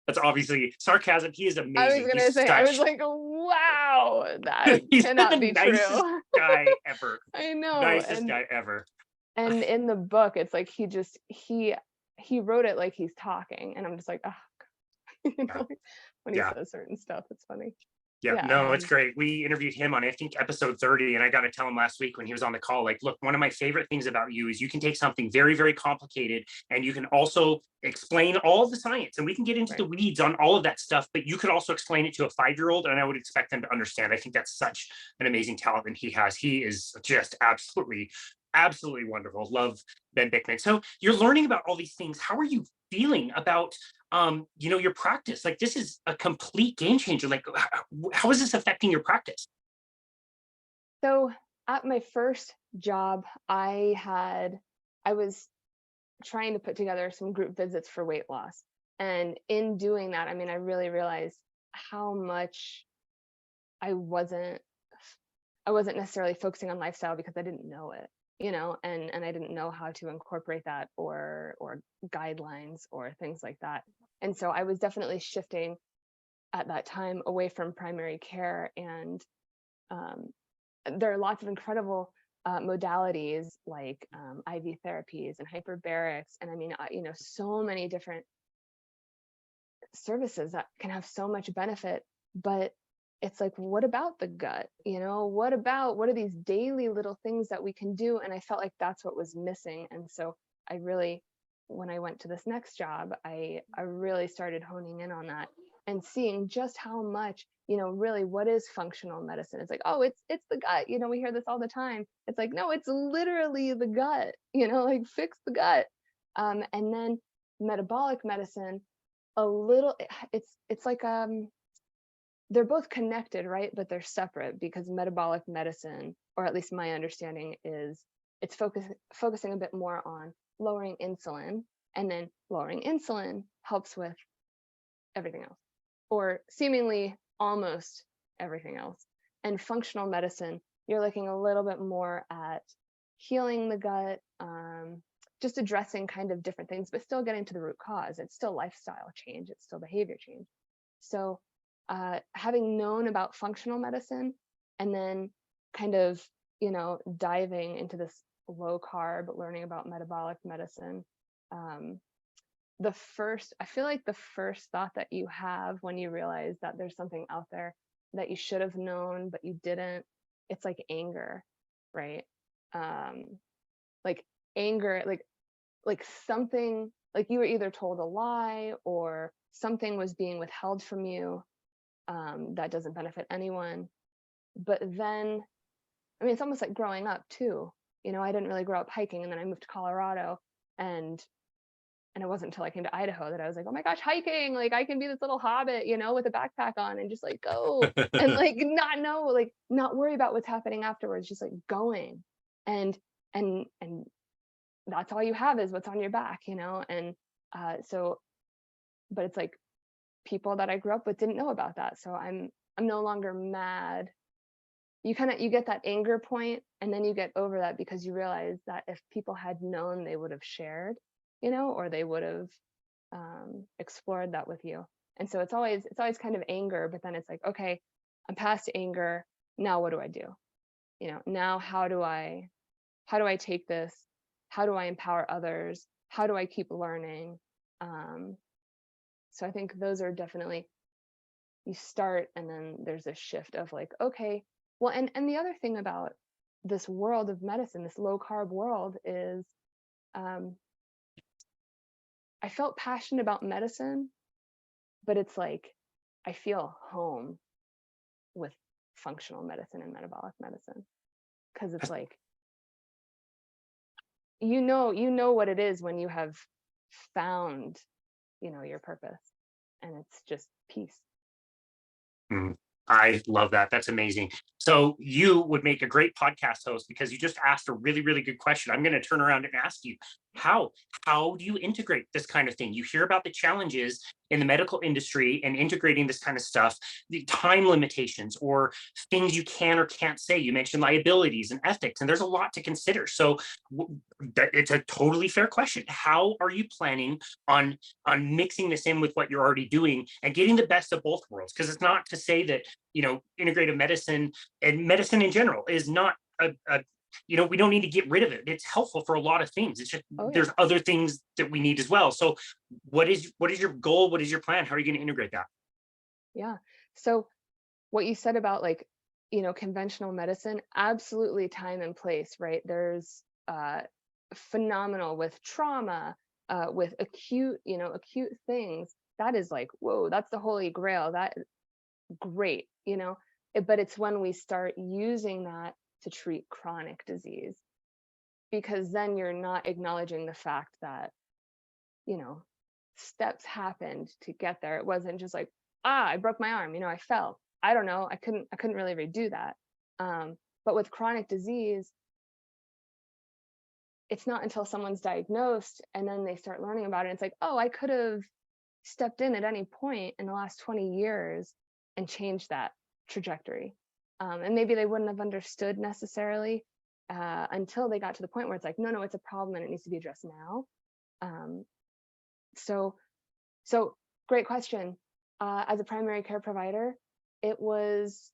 That's obviously sarcasm. He is amazing. I was gonna say, I was like, wow, that he's cannot the be nicest true. guy ever. I know. Nicest guy ever. And in the book, it's like he wrote it like he's talking, and I'm just like, oh, when he says certain stuff, it's funny. Yeah, no, it's great. We interviewed him on, I think, episode 30, and I got to tell him last week when he was on the call, like, look, one of my favorite things about you is you can take something very, very complicated, and you can also explain all of the science, and we can get into the weeds on all of that stuff, but you could also explain it to a 5-year-old, and I would expect them to understand. I think that's such an amazing talent that he has. He is just absolutely wonderful. Love Ben Bickman. So you're learning about all these things. How are you feeling about your practice? Like this is a complete game changer. Like how is this affecting your practice? So at my first job, I was trying to put together some group visits for weight loss. And in doing that, I mean, I really realized how much I wasn't I wasn't necessarily focusing on lifestyle because I didn't know it, and I didn't know how to incorporate that or guidelines or things like that. And so I was definitely shifting at that time away from primary care. And um, there are lots of incredible modalities like IV therapies and hyperbarics, and I mean, so many different services that can have so much benefit. But it's like, what about the gut? What are these daily little things that we can do? And I felt like that's what was missing. And so I really, when I went to this next job, I really started honing in on that and seeing just how much, really, what is functional medicine? It's like, oh, it's the gut. We hear this all the time. It's like, no, it's literally the gut. Like, fix the gut. And then metabolic medicine, a little, it's like they're both connected, right? But they're separate, because metabolic medicine, or at least my understanding, is it's focusing a bit more on lowering insulin, and then lowering insulin helps with everything else, or seemingly almost everything else. And functional medicine, you're looking a little bit more at healing the gut, just addressing kind of different things, but still getting to the root cause. It's still lifestyle change, it's still behavior change. So having known about functional medicine, and then kind of, diving into this low carb, learning about metabolic medicine, I feel like the first thought that you have when you realize that there's something out there that you should have known, but you didn't, it's like anger, right? Like anger, like something, like you were either told a lie or something was being withheld from you, that doesn't benefit anyone. But then, I mean, it's almost like growing up too. I didn't really grow up hiking, and then I moved to Colorado, and it wasn't until I came to Idaho that I was like, oh my gosh, hiking, like I can be this little hobbit, with a backpack on, and just like go and like not know, like not worry about what's happening afterwards, just like going. And that's all you have is what's on your back, and so, but it's like people that I grew up with didn't know about that. So I'm no longer mad. You get that anger point, and then you get over that because you realize that if people had known, they would have shared, or they would have explored that with you. And so it's always kind of anger, but then it's like, okay, I'm past anger. Now what do I do? Now how do I take this? How do I empower others? How do I keep learning? So I think those are definitely, you start, and then there's a shift of like, okay, well, and the other thing about this world of medicine, this low carb world, is I felt passionate about medicine, but it's like I feel home with functional medicine and metabolic medicine, because it's like, you know what it is when you have found, your purpose, and it's just peace. Mm, I love that. That's amazing. So you would make a great podcast host because you just asked a really, really good question. I'm going to turn around and ask you, how how do you integrate this kind of thing? You hear about the challenges in the medical industry and integrating this kind of stuff, the time limitations or things you can or can't say. You mentioned liabilities and ethics, and there's a lot to consider. So it's a totally fair question. How are you planning on mixing this in with what you're already doing and getting the best of both worlds? Because it's not to say that integrative medicine and medicine in general is not a we don't need to get rid of it. It's helpful for a lot of things. It's just Oh yeah. there's other things that we need as well. So what is your goal? What is your plan? How are you going to integrate that? Yeah. So what you said about, like, conventional medicine, absolutely time and place, right? There's phenomenal with trauma, with acute things. That is like, whoa, that's the holy grail. That great, but it's when we start using that to treat chronic disease, because then you're not acknowledging the fact that, steps happened to get there. It wasn't just like, I broke my arm, I fell. I don't know. I couldn't really redo that. But with chronic disease, it's not until someone's diagnosed and then they start learning about it. It's like, oh, I could have stepped in at any point in the last 20 years and changed that trajectory. And maybe they wouldn't have understood necessarily until they got to the point where it's like, no, it's a problem and it needs to be addressed now. Um, so, so great question. As a primary care provider, it was,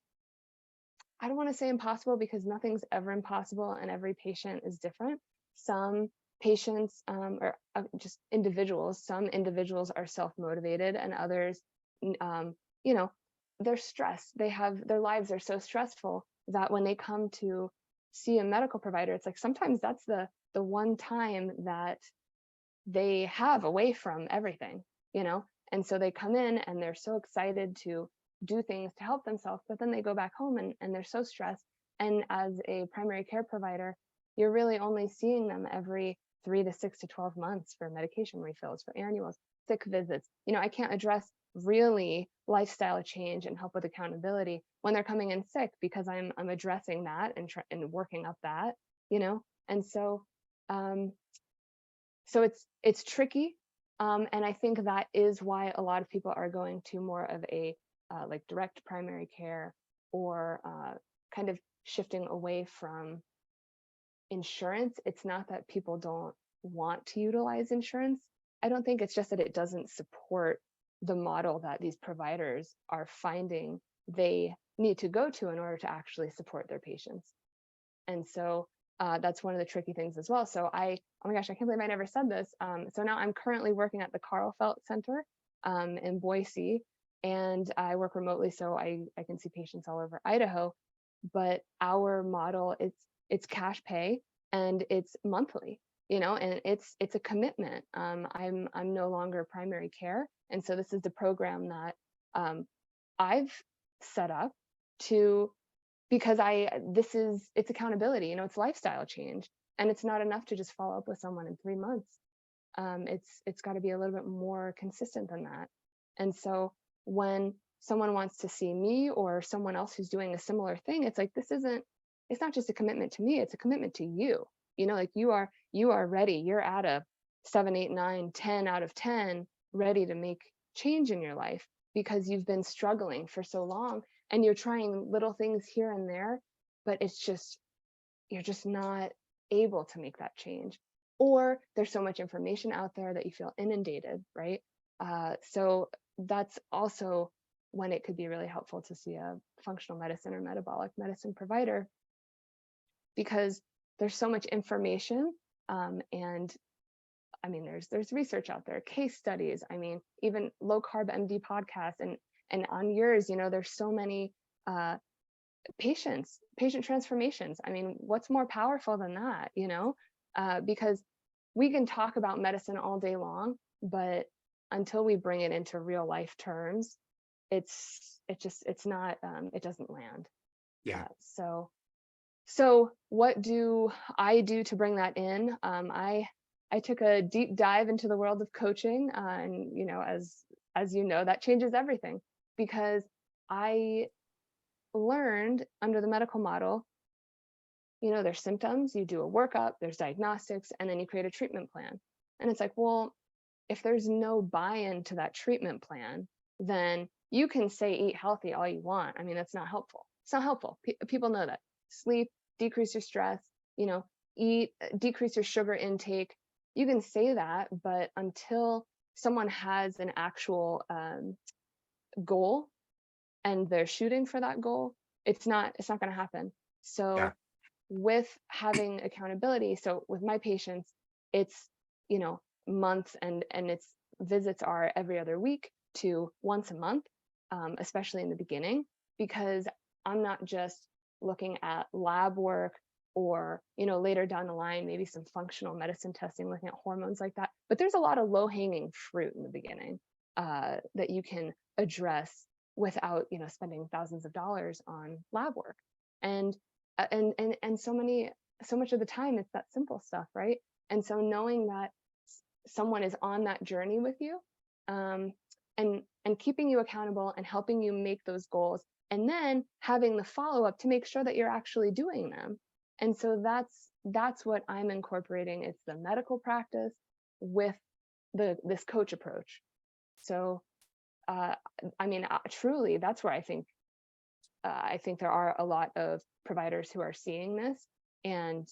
I don't want to say impossible because nothing's ever impossible and every patient is different. Some patients are just individuals. Some individuals are self-motivated and others, you know, they're stressed. Their lives are so stressful that when they come to see a medical provider, it's like sometimes that's the one time that they have away from everything, you know? And so they come in and they're so excited to do things to help themselves, but then they go back home and they're so stressed. And as a primary care provider, you're really only seeing them every 3 to 6 to 12 months for medication refills, for annuals, sick visits. You know, I can't address really lifestyle change and help with accountability when they're coming in sick because I'm addressing that and working up that, you know? And so, so it's tricky. And I think that is why a lot of people are going to more of a like direct primary care or kind of shifting away from insurance. It's not that people don't want to utilize insurance. I don't think it's just that it doesn't support the model that these providers are finding they need to go to in order to actually support their patients. And so that's one of the tricky things as well. So oh my gosh, I can't believe I never said this. So now I'm currently working at the Karlfeldt Center in Boise, and I work remotely, so I can see patients all over Idaho. But our model, it's cash pay and it's monthly, you know, and it's a commitment. I'm no longer primary care, and so this is the program that I've set up to, because it's accountability, you know, it's lifestyle change, and it's not enough to just follow up with someone in 3 months. It's got to be a little bit more consistent than that. And so when someone wants to see me or someone else who's doing a similar thing, it's like, it's not just a commitment to me, it's a commitment to you. You know, like you are ready. You're at a 7, 8, 9, 10 out of 10, ready to make change in your life because you've been struggling for so long and you're trying little things here and there, but you're just not able to make that change. Or there's so much information out there that you feel inundated, right? So that's also when it could be really helpful to see a functional medicine or metabolic medicine provider, because there's so much information. And I mean, there's research out there, case studies. I mean, even low carb MD podcasts, and on yours, you know, there's so many patient transformations. I mean, what's more powerful than that, you know? Because we can talk about medicine all day long, but until we bring it into real life terms, it doesn't land. Yeah. So what do I do to bring that in? I took a deep dive into the world of coaching, and you know, as you know, that changes everything, because I learned under the medical model, you know, there's symptoms, you do a workup, there's diagnostics, and then you create a treatment plan. And it's like, well, if there's no buy-in to that treatment plan, then you can say eat healthy all you want. I mean, that's not helpful. It's not helpful. People know that. Sleep, decrease your stress, you know, eat, decrease your sugar intake. You can say that, but until someone has an actual goal and they're shooting for that goal, it's not going to happen. So Yeah. with having accountability, so with my patients, it's, you know, months, and its visits are every other week to once a month, especially in the beginning, because I'm not just looking at lab work or, you know, later down the line, maybe some functional medicine testing, looking at hormones like that. But there's a lot of low-hanging fruit in the beginning that you can address without, you know, spending thousands of dollars on lab work. And so much of the time it's that simple stuff, right? And so knowing that someone is on that journey with you, and keeping you accountable and helping you make those goals, and then having the follow-up to make sure that you're actually doing them. And so that's what I'm incorporating. It's the medical practice with this coach approach. So, I mean, truly, that's where I think there are a lot of providers who are seeing this, and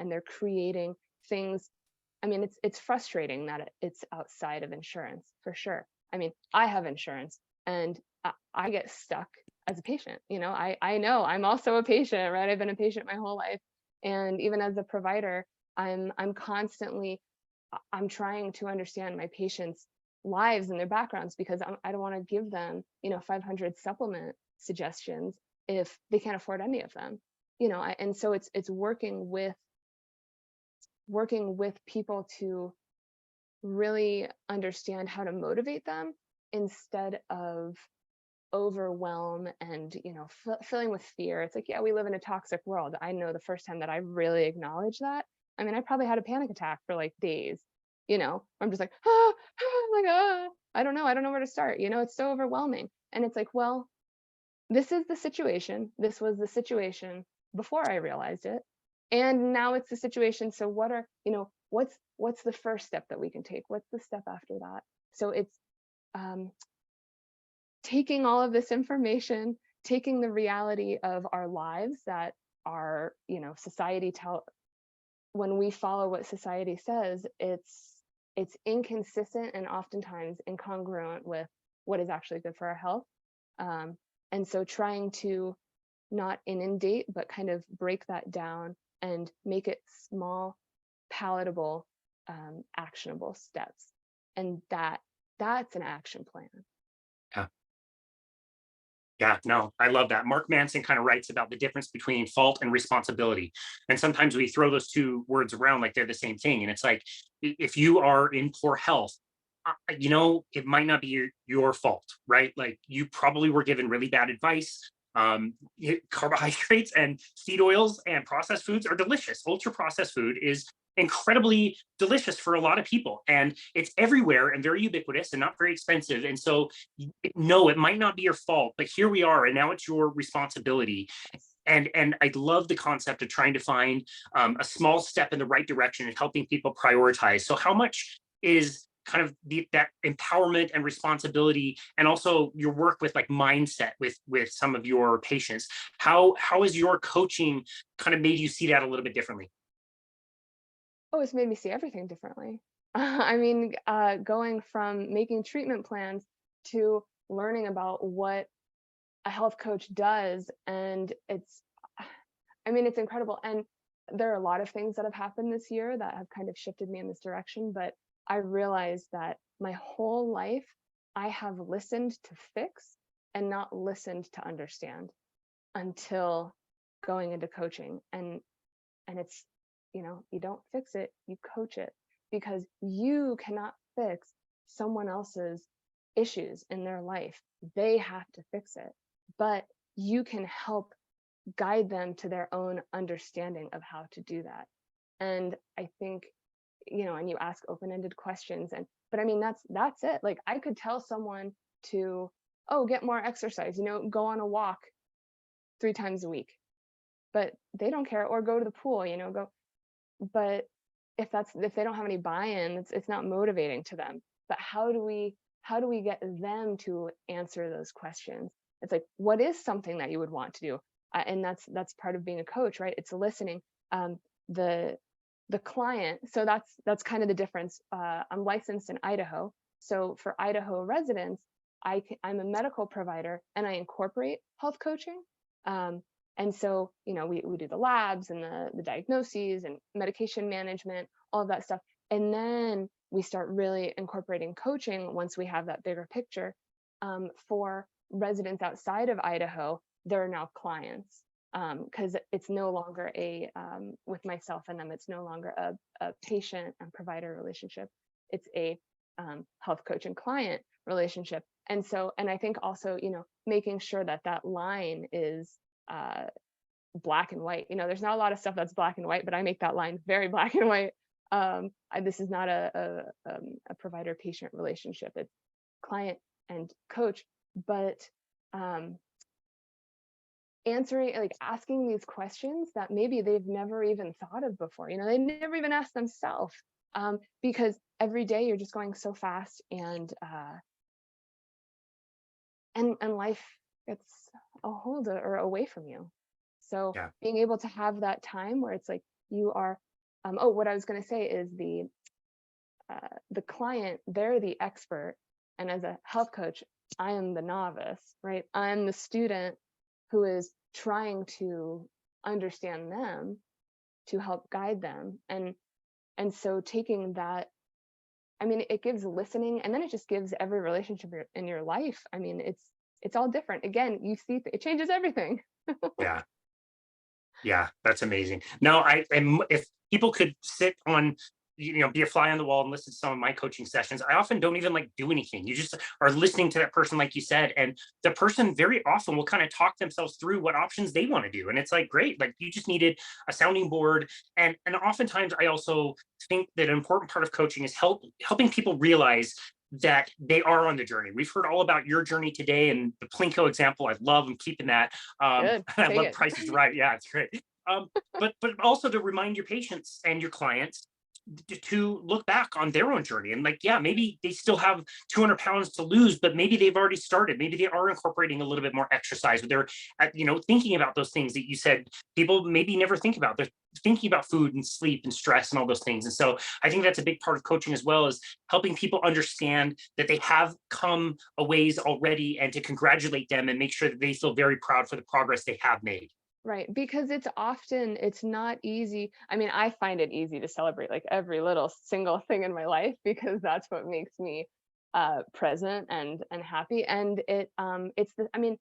they're creating things. I mean, it's frustrating that it's outside of insurance for sure. I mean, I have insurance, and I get stuck as a patient. You know, I know I'm also a patient, right? I've been a patient my whole life, and even as a provider, I'm constantly I'm trying to understand my patients' lives and their backgrounds, because I don't want to give them, you know, 500 supplement suggestions if they can't afford any of them. You know, and so it's working with people to really understand how to motivate them instead of overwhelm and, you know, filling with fear. It's like, yeah, we live in a toxic world. I know the first time that I really acknowledged that, I mean, I probably had a panic attack for like days, you know. I'm just like, I don't know where to start, you know. It's so overwhelming. And it's like, well, this is the situation. This was the situation before I realized it. And now it's the situation. So what are, you know, what's the first step that we can take? What's the step after that? So it's um, taking all of this information, taking the reality of our lives that are, you know, when we follow what society says, it's inconsistent and oftentimes incongruent with what is actually good for our health. And so trying to not inundate, but kind of break that down and make it small, palatable, actionable steps. And that's an action plan. Yeah. Yeah, no, I love that. Mark Manson kind of writes about the difference between fault and responsibility. And sometimes we throw those two words around like they're the same thing. And it's like, if you are in poor health, you know, it might not be your fault, right? Like you probably were given really bad advice. Carbohydrates and seed oils and processed foods are delicious. Ultra processed food is incredibly delicious for a lot of people, and it's everywhere and very ubiquitous and not very expensive. And so, no, it might not be your fault, but here we are, and now it's your responsibility. And I love the concept of trying to find a small step in the right direction and helping people prioritize. So, how much is kind of that empowerment and responsibility, and also your work with like mindset with some of your patients? How has your coaching kind of made you see that a little bit differently? Oh, it's made me see everything differently. I mean, going from making treatment plans to learning about what a health coach does, and I mean, it's incredible. And there are a lot of things that have happened this year that have kind of shifted me in this direction, but I realized that my whole life I have listened to fix and not listened to understand until going into coaching. And it's, you know, you don't fix it, you coach it, because you cannot fix someone else's issues in their life. They have to fix it, but you can help guide them to their own understanding of how to do that. And I think, you know, and you ask open-ended questions, but I mean, that's it. Like I could tell someone to, oh, get more exercise, you know, go on a walk 3 times a week, but they don't care. Or go to the pool, you know, go. But if they don't have any buy-in, it's not motivating to them. But how do we get them to answer those questions? It's like, what is something that you would want to do? And that's part of being a coach, right? It's listening. The client, so that's kind of the difference. I'm licensed in Idaho, so for Idaho residents, I'm a medical provider and I incorporate health coaching. And so, you know, we do the labs and the diagnoses and medication management, all of that stuff. And then we start really incorporating coaching once we have that bigger picture. For residents outside of Idaho, they're now clients, because it's no longer with myself and them, it's no longer a patient and provider relationship. It's a health coach and client relationship. And so, and I think also, you know, making sure that line is black and white. You know, there's not a lot of stuff that's black and white, but I make that line very black and white. This is not a provider-patient relationship. It's client and coach, but answering, like asking these questions that maybe they've never even thought of before. They never even asked themselves, because every day you're just going so fast, and life gets a hold or away from you. So Yeah. being able to have that time where it's like you are, oh, what I was going to say is the client, they're the expert, and as a health coach, I am the novice, right? I'm the student who is trying to understand them, to help guide them. And so taking that, I mean, it gives listening, and then it just gives every relationship in your life. I mean, it's all different. Again, you see, it changes everything. Yeah. Yeah, that's amazing. No, if people could sit on, be a fly on the wall and listen to some of my coaching sessions, I often don't even like do anything. You just are listening to that person, like you said, and the person very often will kind of talk themselves through what options they want to do. And it's like, great, like you just needed a sounding board. And oftentimes I also think that an important part of coaching is helping people realize that they are on the journey. We've heard all about your journey today, and the Plinko example, I love. I'm keeping that. Good. I Take love it. Price is Right. Yeah, it's great. But also to remind your patients and your clients to look back on their own journey, and like, yeah, maybe they still have 200 pounds to lose, but maybe they've already started. Maybe they are incorporating a little bit more exercise, or they're thinking about those things that you said people maybe never think about. They're thinking about food and sleep and stress and all those things. And so I think that's a big part of coaching as well, is helping people understand that they have come a ways already, and to congratulate them and make sure that they feel very proud for the progress they have made. Right, because it's not easy. I mean, I find it easy to celebrate like every little single thing in my life, because that's what makes me present and happy. And I mean,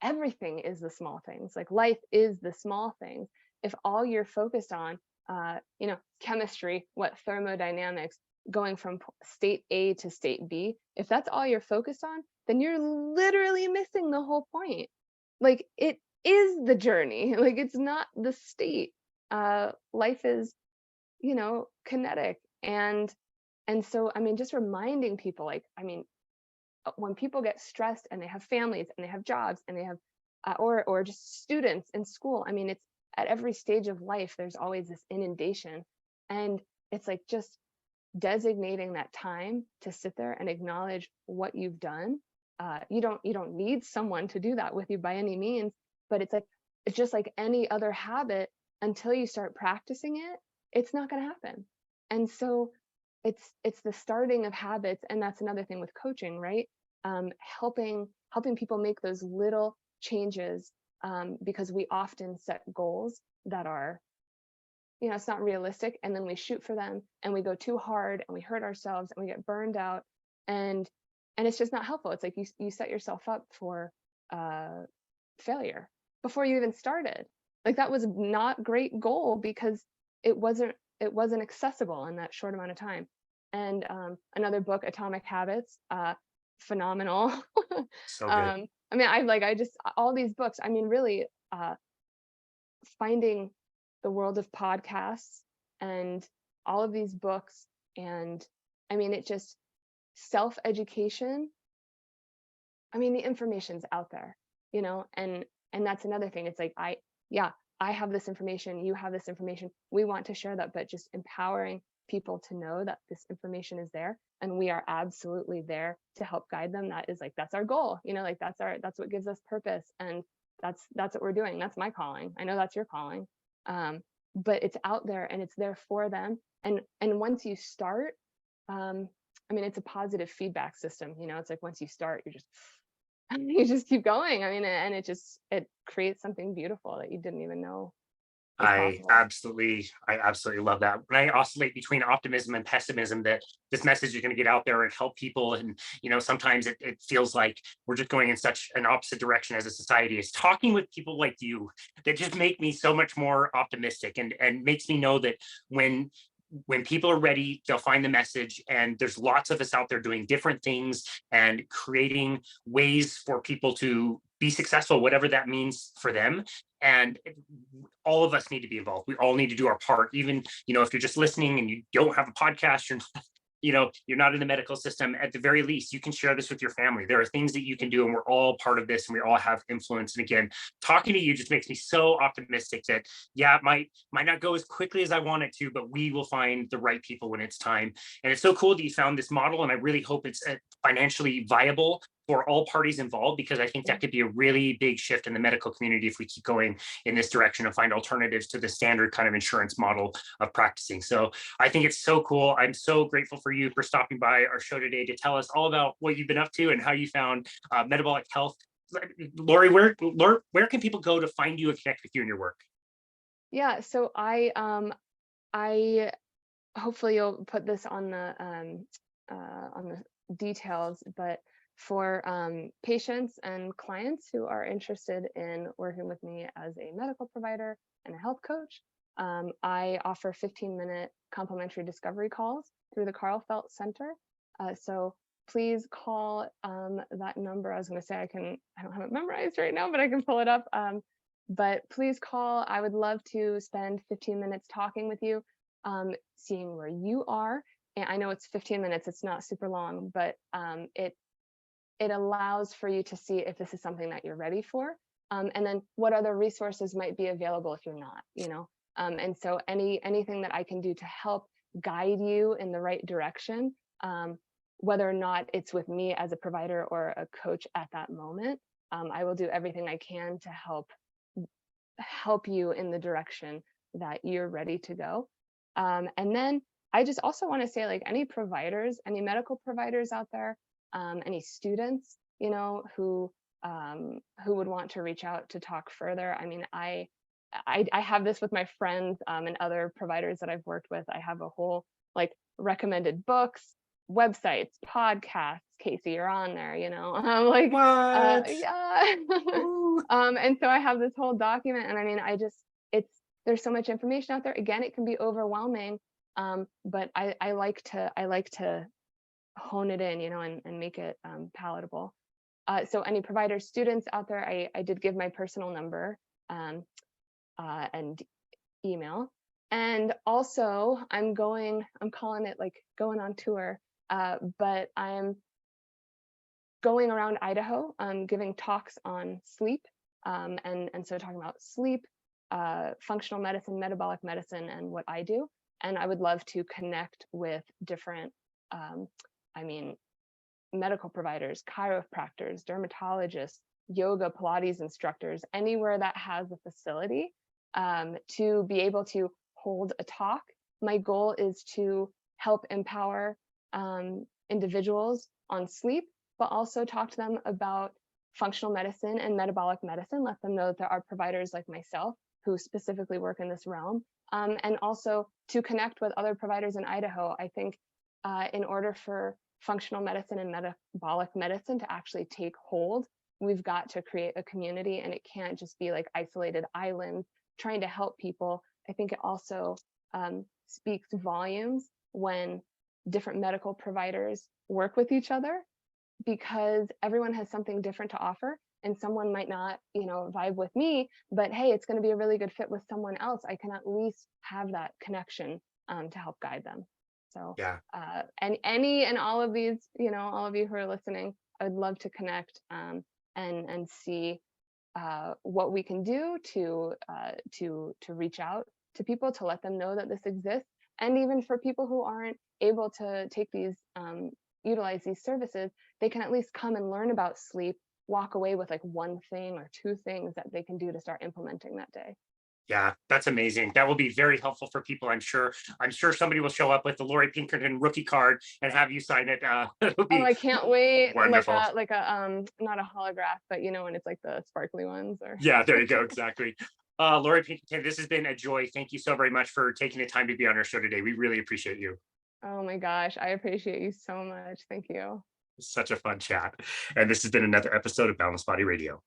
everything is the small things. Like life is the small things. If all you're focused on, chemistry, what thermodynamics, going from state A to state B, if that's all you're focused on, then you're literally missing the whole point. Like it is the journey. Like it's not the state. Life is, kinetic. And so, I mean, just reminding people, like, I mean, when people get stressed and they have families and they have jobs and they have, or just students in school, I mean, it's at every stage of life, there's always this inundation. And it's like just designating that time to sit there and acknowledge what you've done. You don't need someone to do that with you by any means, but it's just like any other habit. Until you start practicing it, it's not going to happen. And so it's the starting of habits. And that's another thing with coaching, right? Helping people make those little changes, because we often set goals that are, it's not realistic, and then we shoot for them and we go too hard and we hurt ourselves and we get burned out, and it's just not helpful. It's like you set yourself up for failure before you even started. Like that was not great goal, because it wasn't accessible in that short amount of time. And another book, Atomic Habits, phenomenal. So good. I mean, I just, all these books, I mean, really finding the world of podcasts and all of these books. And I mean, it just, self-education. I mean, the information's out there, and that's another thing. It's like, I have this information, you have this information. We want to share that, but just empowering people to know that this information is there, and we are absolutely there to help guide them. That's our goal, like that's what gives us purpose. And that's what we're doing. That's my calling. I know that's your calling. But it's out there and it's there for them. And once you start, I mean, it's a positive feedback system. It's like once you start, you just keep going. I mean, and it creates something beautiful that you didn't even know was I possible. absolutely, I absolutely love that. When I oscillate between optimism and pessimism, that this message is going to get out there and help people. And, sometimes it feels like we're just going in such an opposite direction as a society. Is talking with people like you that just make me so much more optimistic, and makes me know that when people are ready, they'll find the message. And there's lots of us out there doing different things and creating ways for people to be successful, whatever that means for them. And all of us need to be involved. We all need to do our part. Even, if you're just listening and you don't have a podcast, you're not in the medical system, at the very least, you can share this with your family. There are things that you can do, and we're all part of this, and we all have influence. And again, talking to you just makes me so optimistic that, yeah, it might not go as quickly as I want it to, but we will find the right people when it's time. And it's so cool that you found this model, and I really hope it's financially viable for all parties involved, because I think that could be a really big shift in the medical community if we keep going in this direction and find alternatives to the standard kind of insurance model of practicing. So I think it's so cool. I'm so grateful for you for stopping by our show today to tell us all about what you've been up to and how you found metabolic health. Laurie, where can people go to find you and connect with you and your work? Yeah, so I hopefully you'll put this on the details, but for patients and clients who are interested in working with me as a medical provider and a health coach, I offer 15-minute complimentary discovery calls through the Karlfeldt Center. So please call that number. I was going to say I don't have it memorized right now, but I can pull it up. But please call. I would love to spend 15 minutes talking with you, seeing where you are. And I know it's 15 minutes, it's not super long, but it allows for you to see if this is something that you're ready for, and then what other resources might be available if you're not, and so anything that I can do to help guide you in the right direction, whether or not it's with me as a provider or a coach at that moment, I will do everything I can to help you in the direction that you're ready to go. And then I just also want to say, like, any medical providers out there, any students, who would want to reach out to talk further. I mean, I have this with my friends and other providers that I've worked with. I have a whole like recommended books, websites, podcasts. Casey, you're on there, I'm like, What? yeah. And so I have this whole document, and I mean, there's so much information out there. Again, it can be overwhelming, but I like to hone it in, and make it palatable. So any providers, students out there, I did give my personal number and email. And also I'm calling it like going on tour, but I'm going around Idaho, giving talks on sleep, and so talking about sleep, functional medicine, metabolic medicine, and what I do. And I would love to connect with different medical providers, chiropractors, dermatologists, yoga, Pilates instructors, anywhere that has a facility, to be able to hold a talk. My goal is to help empower individuals on sleep, but also talk to them about functional medicine and metabolic medicine, let them know that there are providers like myself who specifically work in this realm, and also to connect with other providers in Idaho. I think in order for functional medicine and metabolic medicine to actually take hold, we've got to create a community, and it can't just be like isolated islands trying to help people. I think it also speaks volumes when different medical providers work with each other, because everyone has something different to offer, and someone might not, vibe with me, but hey, it's going to be a really good fit with someone else. I can at least have that connection to help guide them. So Yeah. and all of these, all of you who are listening, I would love to connect and see what we can do to reach out to people, to let them know that this exists. And even for people who aren't able to take these, utilize these services, they can at least come and learn about sleep, walk away with like one thing or two things that they can do to start implementing that day. Yeah, that's amazing. That will be very helpful for people, I'm sure. I'm sure somebody will show up with the Laurie Pinkerton rookie card and have you sign it. It'll be I can't wait. wonderful. Like a not a holograph, but when it's like the sparkly ones, or Yeah, there you go. Exactly. Laurie Pinkerton, this has been a joy. Thank you so very much for taking the time to be on our show today. We really appreciate you. Oh my gosh, I appreciate you so much. Thank you. Such a fun chat. And this has been another episode of Boundless Body Radio.